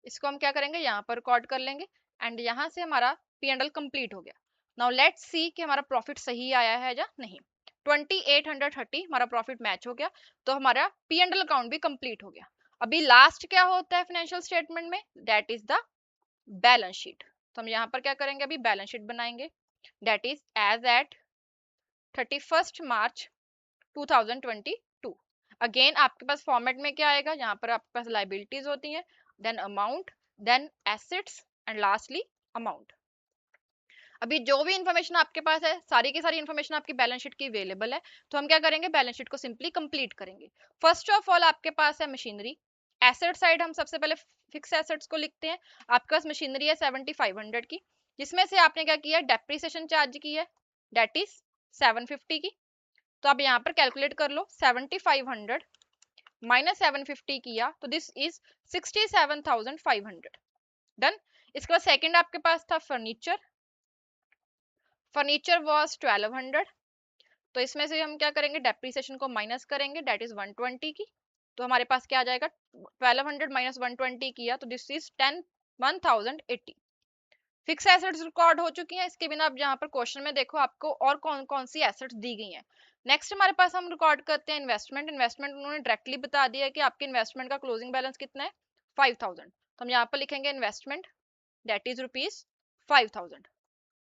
इसको हम क्या करेंगे, यहाँ पर रिकॉर्ड कर लेंगे एंड यहाँ से हमारा पी एंड एल कंप्लीट हो गया। नाउ लेट्स सी कि हमारा प्रॉफिट सही आया है या नहीं। 2,830 हमारा प्रॉफिट मैच हो गया, तो हमारा पी एंड एल अकाउंट भी कंप्लीट हो गया। अभी लास्ट क्या होता है फाइनेंशियल स्टेटमेंट में, that is the balance sheet. तो हम यहाँ पर क्या करेंगे, अभी बैलेंस शीट बनाएंगे, that is as at 31 March 2022। Again आपके पास फॉर्मेट में क्या आएगा, यहाँ पर आपके पास लाइबिलिटीज होती हैं, then amount, then assets and lastly amount. अभी जो भी इन्फॉर्मेशन आपके पास है, सारी की सारी इन्फॉर्मेशन आपकी बैलेंस शीट की अवेलेबल है, तो हम क्या करेंगे, बैलेंस शीट को सिंपली कंप्लीट करेंगे। फर्स्ट ऑफ ऑल आपके पास है मशीनरी। एसेट साइड हम सबसे पहले फिक्स एसेट्स को लिखते हैं। आपके पास मशीनरी है 7500 की, जिसमें से आपने क्या किया, डेप्रिसिएशन चार्ज की है, दैट इज 750 की। तो आप यहाँ पर कैलकुलेट कर लो, 7500 माइनस 750 किया, तो दिस इज 67,500। डन। इसके बाद सेकंड आपके पास था फर्नीचर, फर्नीचर वाज 1200, तो इसमें से हम क्या करेंगे, डेप्रिसिएशन को माइनस करेंगे, दैट इज 120 की। तो हमारे पास क्या आ जाएगा, 1200 माइनस 120 किया, तो this is 10,080। Fix assets record हो चुकी हैं, इसके बिना आप यहाँ पर क्वेश्चन में देखो आपको और कौन कौन सी एसेट्स दी गई हैं। नेक्स्ट हमारे पास हम रिकॉर्ड करते हैं इन्वेस्टमेंट। इन्वेस्टमेंट उन्होंने डायरेक्टली बता दिया है कि आपके इन्वेस्टमेंट का क्लोजिंग बैलेंस कितना है 5000, तो हम यहाँ पर लिखेंगे इन्वेस्टमेंट दैट इज ₹5000।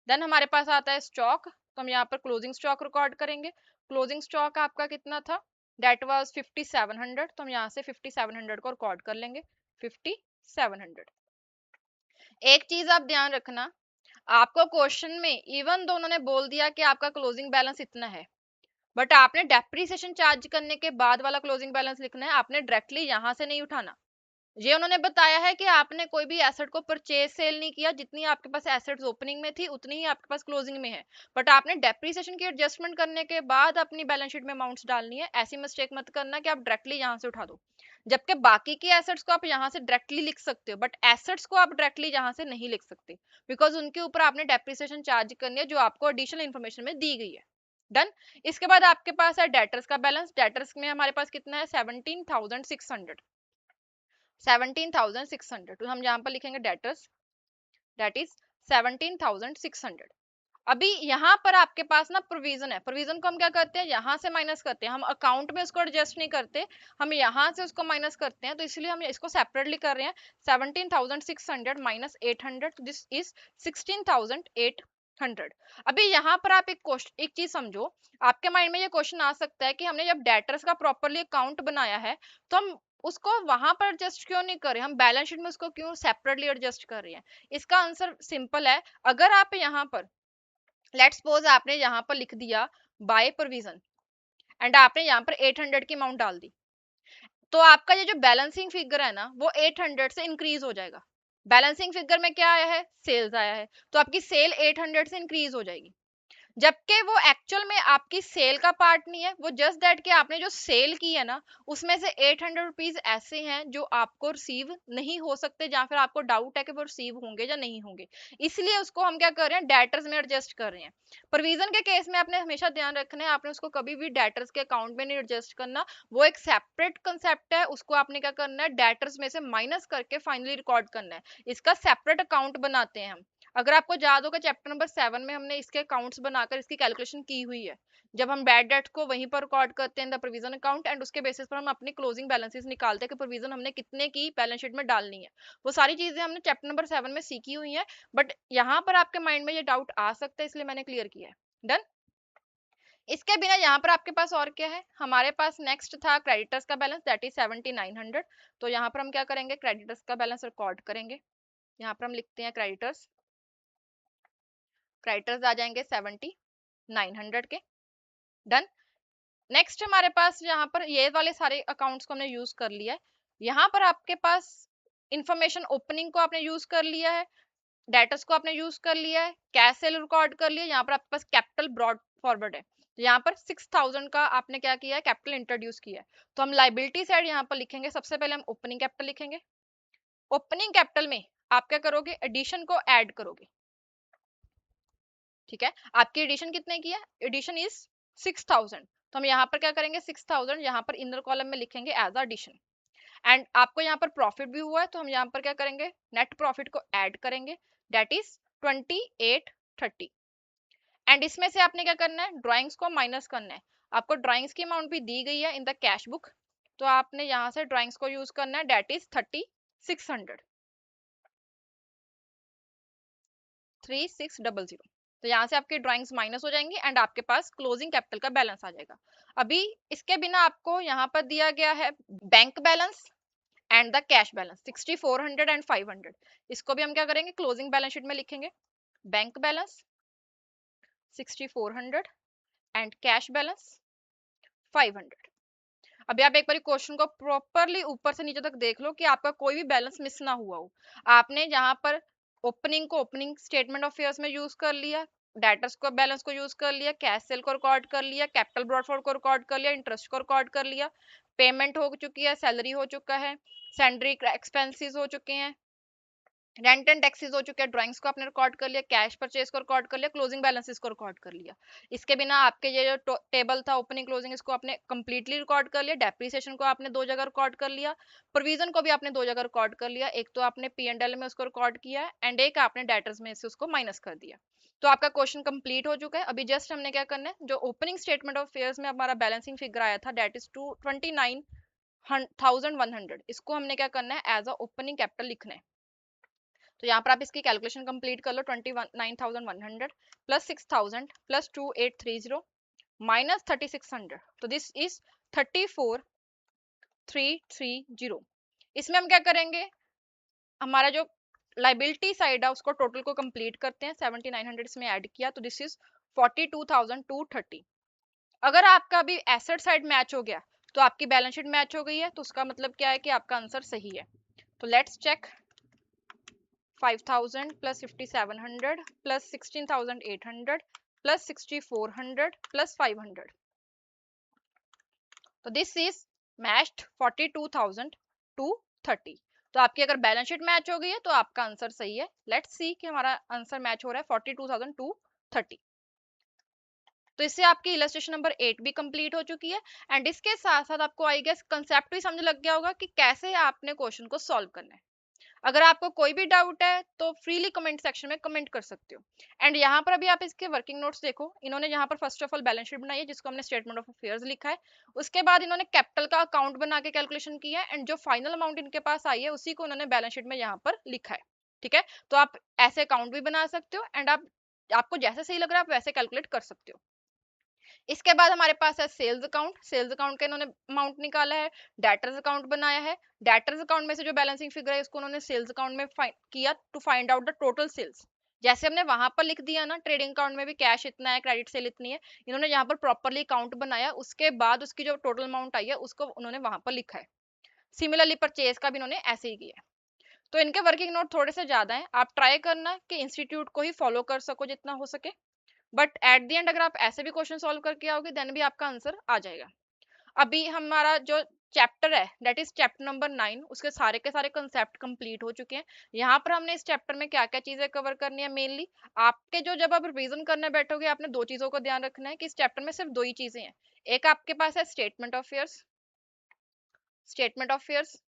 देन हमारे पास आता है स्टॉक, तो हम यहाँ पर क्लोजिंग स्टॉक रिकॉर्ड करेंगे। क्लोजिंग स्टॉक आपका कितना था, दैट वाज 5700, तो हम यहाँ से 5700 को रिकॉर्ड कर लेंगे 5700। एक चीज आप ध्यान रखना, आपको क्वेश्चन में इवन दोनों ने बोल दिया कि आपका क्लोजिंग बैलेंस इतना है, बट आपने डेप्रिसिएशन चार्ज करने के बाद वाला क्लोजिंग बैलेंस लिखना है, आपने डायरेक्टली यहाँ से नहीं उठाना। ये उन्होंने बताया है कि आपने कोई भी एसेट को परचेज सेल नहीं किया, जितनी आपके पास एसेट्स ओपनिंग में थी उतनी ही आपके पास क्लोजिंग में है, बट आपने डेप्रिसिएशन की एडजस्टमेंट करने के बाद अपनी बैलेंस शीट में अमाउंट्स डालनी है। ऐसी मिस्टेक मत करना कि आप डायरेक्टली यहाँ से उठा दो, जबकि बाकी की एसेट्स को आप यहाँ से डायरेक्टली लिख सकते हो, बट एसेट्स को आप डायरेक्टली यहाँ से नहीं लिख सकते, बिकॉज उनके ऊपर आपने डेप्रिसिएशन चार्ज करनी है जो आपको एडिशनल इन्फॉर्मेशन में दी गई है। डन। इसके बाद आपके पास है डेटर्स का बैलेंस। डेटर्स में हमारे पास कितना है 17,600, 17,600, तो हम यहाँ पर लिखेंगे डेटर्स दैट इज 17,600। अभी यहाँ पर आपके पास ना प्रोविजन है, प्रोविजन को हम क्या करते हैं यहाँ से माइनस करते हैं, हम अकाउंट में उसको एडजस्ट नहीं करते, हम यहाँ से उसको माइनस करते हैं, तो इसलिए हम इसको सेपरेटली कर रहे हैं। 17,600 माइनस 800, दिस इज 16,800। अभी यहाँ पर आप एक चीज समझो, आपके माइंड में ये क्वेश्चन आ सकता है कि हमने जब डेटर्स का प्रॉपरली अकाउंट बनाया है तो हम उसको वहां पर एडजस्ट क्यों नहीं कर रहे, हम बैलेंस शीट में उसको क्यों सेपरेटली एडजस्ट कर रहे हैं। इसका आंसर सिंपल है, अगर आप यहाँ पर लेट्स सपोज आपने यहाँ पर लिख दिया बाय प्रोविजन एंड आपने यहाँ पर 800 की अमाउंट डाल दी, तो आपका ये जो बैलेंसिंग फिगर है ना वो 800 से इंक्रीज हो जाएगा। बैलेंसिंग फिगर में क्या आया है, सेल्स आया है, तो आपकी सेल 800 से इंक्रीज हो जाएगी, जबकि वो एक्चुअल में आपकी सेल का पार्ट नहीं है, वो जस्ट दैट कि आपने जो सेल की है ना उसमें से 800 रुपीज ऐसे हैं जो आपको रिसीव नहीं हो सकते, या फिर आपको डाउट है कि वो रिसीव होंगे या नहीं होंगे, इसलिए उसको हम क्या कर रहे हैं डेटर्स में एडजस्ट कर रहे हैं। प्रोविजन के केस में आपने हमेशा ध्यान रखना है, आपने उसको कभी भी डेटर्स के अकाउंट में नहीं एडजस्ट करना, वो एक सेपरेट कंसेप्ट है, उसको आपने क्या करना है डेटर्स में से माइनस करके फाइनली रिकॉर्ड करना है, इसका सेपरेट अकाउंट बनाते हैं हम। अगर आपको याद होगा चैप्टर नंबर 7 में हमने इसके अकाउंट्स बनाकर इसकी कैलकुलेशन की हुई है, जब हम बैड डेट को वहीं पर रिकॉर्ड करते हैं द प्रोविजन अकाउंट, एंड उसके बेसिस पर हम अपनी क्लोजिंग बैलेंसेस निकालते हैं कि प्रोविजन हमने कितने की बैलेंस शीट में डालनी है। वो सारी चीजें हमने चैप्टर नंबर 7 में सीखी हुई है, बट यहाँ पर आपके माइंड में ये डाउट आ सकता है, इसलिए मैंने क्लियर किया है। डन। इसके बिना यहाँ पर आपके पास और क्या है, हमारे पास नेक्स्ट था क्रेडिटर्स का बैलेंस दैट इज 7,900, तो यहाँ पर हम क्या करेंगे क्रेडिटर्स का बैलेंस रिकॉर्ड करेंगे। यहाँ पर हम लिखते हैं क्रेडिटर्स, क्रेडिटर्स आ जाएंगे 7,900 के। डन। नेक्स्ट हमारे पास यहाँ पर ये वाले सारे अकाउंट्स को हमने यूज कर लिया है, यहाँ पर आपके पास इंफॉर्मेशन ओपनिंग को आपने यूज कर लिया है, डेटर्स को आपने यूज कर लिया है, कैश सेल रिकॉर्ड कर लिया, यहाँ पर आपके पास कैपिटल ब्रॉड फॉरवर्ड है, तो यहाँ पर 6,000 का आपने क्या किया है कैपिटल इंट्रोड्यूस किया है, तो हम लाइबिलिटी साइड यहाँ पर लिखेंगे, सबसे पहले हम ओपनिंग कैपिटल लिखेंगे। ओपनिंग कैपिटल में आप क्या करोगे एडिशन को ऐड करोगे, ठीक है, आपकी एडिशन कितने की है, एडिशन इज 6,000, तो हम यहाँ पर क्या करेंगे 6,000 यहाँ पर इनर कॉलम में लिखेंगे एज एडिशन। एंड आपको यहाँ पर प्रॉफिट भी हुआ है, तो हम यहाँ पर क्या करेंगे नेट प्रॉफिट को ऐड करेंगे दैट इज 2830। एंड इसमें से आपने क्या करना है ड्राइंग्स को माइनस करना है, आपको ड्राइंग्स की अमाउंट भी दी गई है इन द कैश बुक, तो आपने यहाँ से ड्राइंग्स को यूज करना है दैट इज 3600, 3600, तो यहाँ से आपकी ड्राइंग्स माइनस हो जाएंगी एंड आपके पास क्लोजिंग कैपिटल का बैलेंस आ जाएगा। अभी इसके बिना आपको यहाँ पर दिया गया है bank balance and the cash balance 6400 and 500, इसको भी हम क्या करेंगे क्लोजिंग बैलेंस शीट में लिखेंगे, bank balance 6400 and cash balance 500। अभी आप एक बार क्वेश्चन को प्रॉपरली ऊपर से नीचे तक देख लो कि आपका कोई भी बैलेंस मिस ना हुआ हो। आपने यहाँ पर ओपनिंग को ओपनिंग स्टेटमेंट ऑफ फेयर्स में यूज कर लिया, डेटर्स को बैलेंस को यूज कर लिया, कैश सेल को रिकॉर्ड कर लिया, कैपिटल ब्रॉड फॉरवर्ड को रिकॉर्ड कर लिया, इंटरेस्ट को रिकॉर्ड कर लिया, पेमेंट हो चुकी है, सैलरी हो चुका है, सैंड्री एक्सपेंसेस हो चुके हैं, रेंट एंड टैक्सेस हो चुके हैं, ड्राइंग्स को आपने रिकॉर्ड कर लिया, कैश परचेज को रिकॉर्ड कर लिया, क्लोजिंग बैलेंसेस को रिकॉर्ड कर लिया। इसके बिना आपके ये जो टेबल था ओपनिंग क्लोजिंग, इसको आपने कंप्लीटली रिकॉर्ड कर लिया। डेप्रिसिएशन को आपने दो जगह रिकॉर्ड कर लिया, प्रोविजन को भी आपने दो जगह रिकॉर्ड कर लिया। एक तो आपने P&L में उसको रिकॉर्ड किया है एंड एक आपने डेटर्स में से उसको माइनस कर दिया। तो आपका क्वेश्चन कंप्लीट हो चुका है। अभी जस्ट हमने क्या करना है, जो ओपनिंग स्टेटमेंट ऑफ फेयर्स में हमारा बैलेंसिंग फिगर आया था दैट इज 29,100, इसको हमने क्या करना है एज अ ओपनिंग कैपिटल लिखना है। तो यहाँ पर आप इसकी कैलकुलेशन कंप्लीट कर लो। 29,100 प्लस 6,000 प्लस 2,830 माइनस 3,600, तो दिस इज 34,330। इसमें हम क्या करेंगे, हमारा जो लाइबिलिटी साइड है उसको टोटल को कंप्लीट करते हैं। 7,900 इसमें ऐड किया तो दिस इज 42,230। अगर आपका अभी एसेट साइड मैच हो गया तो आपकी बैलेंस शीट मैच हो गई है, तो उसका मतलब क्या है कि आपका आंसर सही है। तो let's check. 5,000 plus 5,700 plus 16,800 plus 6,400 plus 500, तो दिस इज मैच्ड 42,230। तो आपकी अगर बैलेंस शीट मैच हो गई है तो आपका आंसर सही है। लेट्स सी कि हमारा आंसर मैच हो रहा है 42,230। तो इससे आपकी इलस्ट्रेशन नंबर 8 भी कंप्लीट हो चुकी है एंड इसके साथ साथ आपको आई गेस कंसेप्ट भी समझ लग गया होगा कि कैसे आपने क्वेश्चन को सॉल्व करना है। अगर आपको कोई भी डाउट है तो फ्रीली कमेंट सेक्शन में कमेंट कर सकते हो। एंड यहाँ पर अभी आप इसके वर्किंग नोट्स देखो, इन्होंने यहाँ पर first of all balance sheet बनाई है जिसको हमने स्टेटमेंट ऑफ अफेयर्स लिखा है। उसके बाद इन्होंने कैपिटल का अकाउंट बना के कैलकुलेशन किया है एंड जो फाइनल अमाउंट इनके पास आई है उसी को उन्होंने बैलेंस शीट में यहाँ पर लिखा है। ठीक है, तो आप ऐसे अकाउंट भी बना सकते हो एंड आपको जैसे सही लग रहा है आप वैसे कैलकुलेट कर सकते हो। इसके बाद हमारे पास है सेल्स अकाउंट। सेल्स अकाउंट का इन्होंने अमाउंट निकाला है, डेटर्स अकाउंट बनाया है। डेटर्स अकाउंट में से जो बैलेंसिंग फिगर है इसको उन्होंने सेल्स अकाउंट में किया to find out the total sales. जैसे हमने वहां पर लिख दिया ना ट्रेडिंग अकाउंट में भी कैश इतना है, क्रेडिट सेल इतनी है, इन्होंने यहाँ पर प्रॉपरली अकाउंट बनाया, उसके बाद उसकी जो टोटल अमाउंट आई है उसको उन्होंने वहां पर लिखा है। सिमिलरली परचेज का भी इन्होंने ऐसे ही किया है। तो इनके वर्किंग नोट थोड़े से ज्यादा है, आप ट्राई करना कि इंस्टीट्यूट को ही फॉलो कर सको जितना हो सके, बट एट द एंड अगर आप ऐसे भी क्वेश्चन सॉल्व करके आओगे देन भी आपका आंसर आ जाएगा। अभी हमारा जो चैप्टर है दैट इज चैप्टर नंबर 9, उसके सारे के सारे कंसेप्ट कंप्लीट हो चुके हैं। यहाँ पर हमने इस चैप्टर में क्या क्या चीजें कवर करनी है मेनली, आपके जो जब आप रिवीजन करने बैठोगे आपने दो चीजों को ध्यान रखना है कि इस चैप्टर में सिर्फ दो ही चीजें हैं। एक आपके पास है statement of affairs, statement of affairs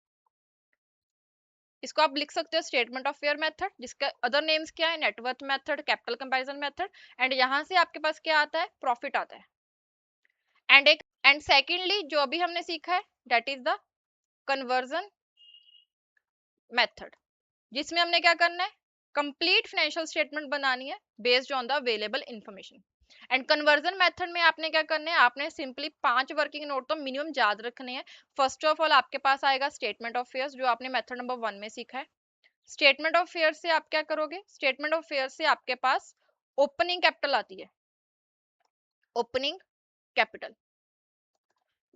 इसको आप लिख सकते हो स्टेटमेंट ऑफ फेयर मेथड, जिसका अदर नेम्स क्या है, net worth method, capital comparison method, and यहाँ से आपके पास क्या आता है, प्रॉफिट आता है। एंड सेकेंडली जो अभी हमने सीखा है that is the conversion method, जिसमें हमने क्या करना है, कंप्लीट फाइनेंशियल स्टेटमेंट बनानी है based on the available information. And conversion method में आपने क्या करना है, आपने सिंपली 5 वर्किंग नोट तो मिनिमम याद रखने हैं। फर्स्ट ऑफ ऑल आपके पास आएगा स्टेटमेंट ऑफ फेयर्स जो आपने मेथड नंबर 1 में सीखा है। स्टेटमेंट ऑफ फेयर से आप क्या करोगे, स्टेटमेंट ऑफ फेयर से आपके पास ओपनिंग कैपिटल आती है, ओपनिंग कैपिटल।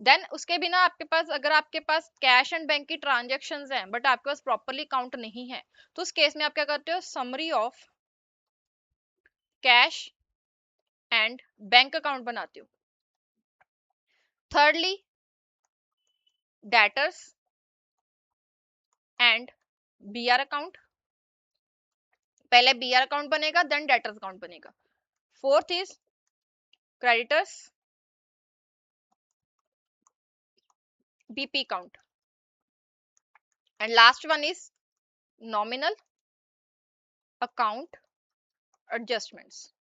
देन उसके बिना आपके पास अगर आपके पास कैश एंड बैंक की ट्रांजेक्शन्स हैं बट आपके पास प्रॉपरली काउंट नहीं है तो उस केस में आप क्या करते हो, summary of cash and bank account बनाते हो। Thirdly debtors and BR account, पहले बीआर अकाउंट बनेगा देन डेटर्स अकाउंट बनेगा। Fourth is creditors BP account, and last one is nominal account adjustments,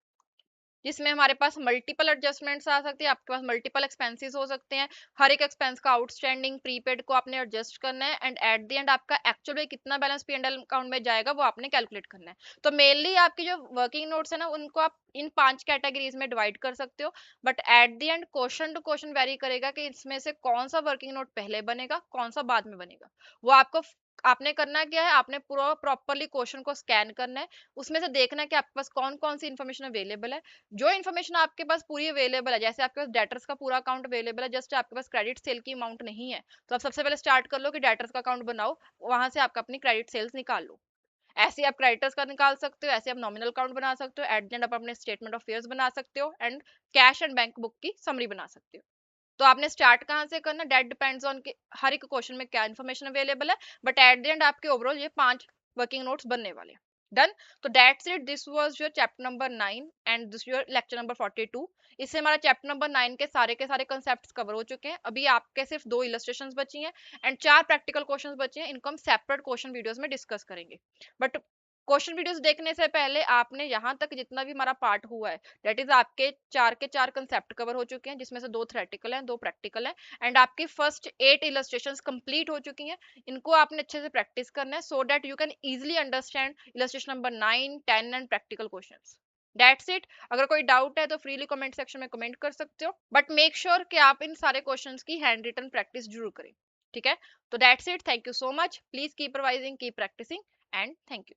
जिसमें हमारे पास मल्टीपल एडजस्टमेंट्स आ सकती है, आपके पास मल्टीपल एक्सपेंसेस हो सकते हैं, हर एक एक्सपेंस का आउटस्टैंडिंग प्रीपेड को आपने एडजस्ट करना है एंड एट द एंड आपका एक्चुअल में कितना बैलेंस P&L अकाउंट में जाएगा वो आपने कैलकुलेट करना है। तो मेनली आपकी जो वर्किंग नोट्स है ना उनको आप इन 5 कैटेगरीज में डिवाइड कर सकते हो, but at the end question to question vary करेगा कि इसमें से कौन सा वर्किंग नोट पहले बनेगा कौन सा बाद में बनेगा। वो आपको आपने करना क्या है, आपने पूरा प्रॉपरली क्वेश्चन को स्कैन करना है, उसमें से देखना है कि आपके पास कौन कौन सी इन्फॉर्मेशन अवेलेबल है। जो इन्फॉर्मेशन आपके पास पूरी अवेलेबल है, जैसे आपके पास डेटर्स का पूरा अकाउंट अवेलेबल है, जस्ट आपके पास क्रेडिट सेल की अमाउंट नहीं है, तो आप सबसे पहले स्टार्ट कर लो कि डेटर्स का अकाउंट बनाओ, वहां से आपका अपनी क्रेडिट सेल्स निकाल लो। ऐसे आप क्रेडिटर्स का निकाल सकते हो, ऐसे आप नॉमिनल अकाउंट बना सकते हो, एट द एंड आप अपने स्टेटमेंट ऑफ फेयर्स बना सकते हो and cash and bank book की समरी बना सकते हो। तो आपने स्टार्ट कहाँ से करना, डेट डिपेंड्स ऑन हर एक क्वेश्चन में क्या इन्फॉर्मेशन अवेलेबल है, बट एट द एंड आपके ओवरऑल ये 5 वर्किंग नोट्स बनने वाले। डन। तो that's it, this was your chapter number 9 and this your lecture number 42। इससे हमारा चैप्टर नंबर 9 के सारे कंसेप्ट कवर हो चुके हैं। अभी आपके सिर्फ 2 इलस्ट्रेशंस बची हैं एंड 4 प्रैक्टिकल क्वेश्चंस बचे हैं। इनको हम सेपरेट क्वेश्चन वीडियोस में डिस्कस करेंगे। बट क्वेश्चन वीडियोस देखने से पहले आपने यहाँ तक जितना भी हमारा पार्ट हुआ है, दैट इज आपके 4 के 4 कंसेप्ट कवर हो चुके हैं, जिसमें से 2 थ्योरेटिकल हैं, 2 प्रैक्टिकल हैं एंड आपकी फर्स्ट 8 इलस्ट्रेशंस कंप्लीट हो चुकी हैं। इनको आपने अच्छे से प्रैक्टिस करना है so that you can easily understand illustration number 9, 10 and practical questions. That's it. अगर कोई डाउट है तो फ्रीली कमेंट सेक्शन में कमेंट कर सकते हो, बट मेक श्योर कि आप इन सारे क्वेश्चंस की हैंड रिटन प्रैक्टिस जरूर करें। ठीक है, तो that's it. Thank you so much. Please keep revising, keep practicing and thank you.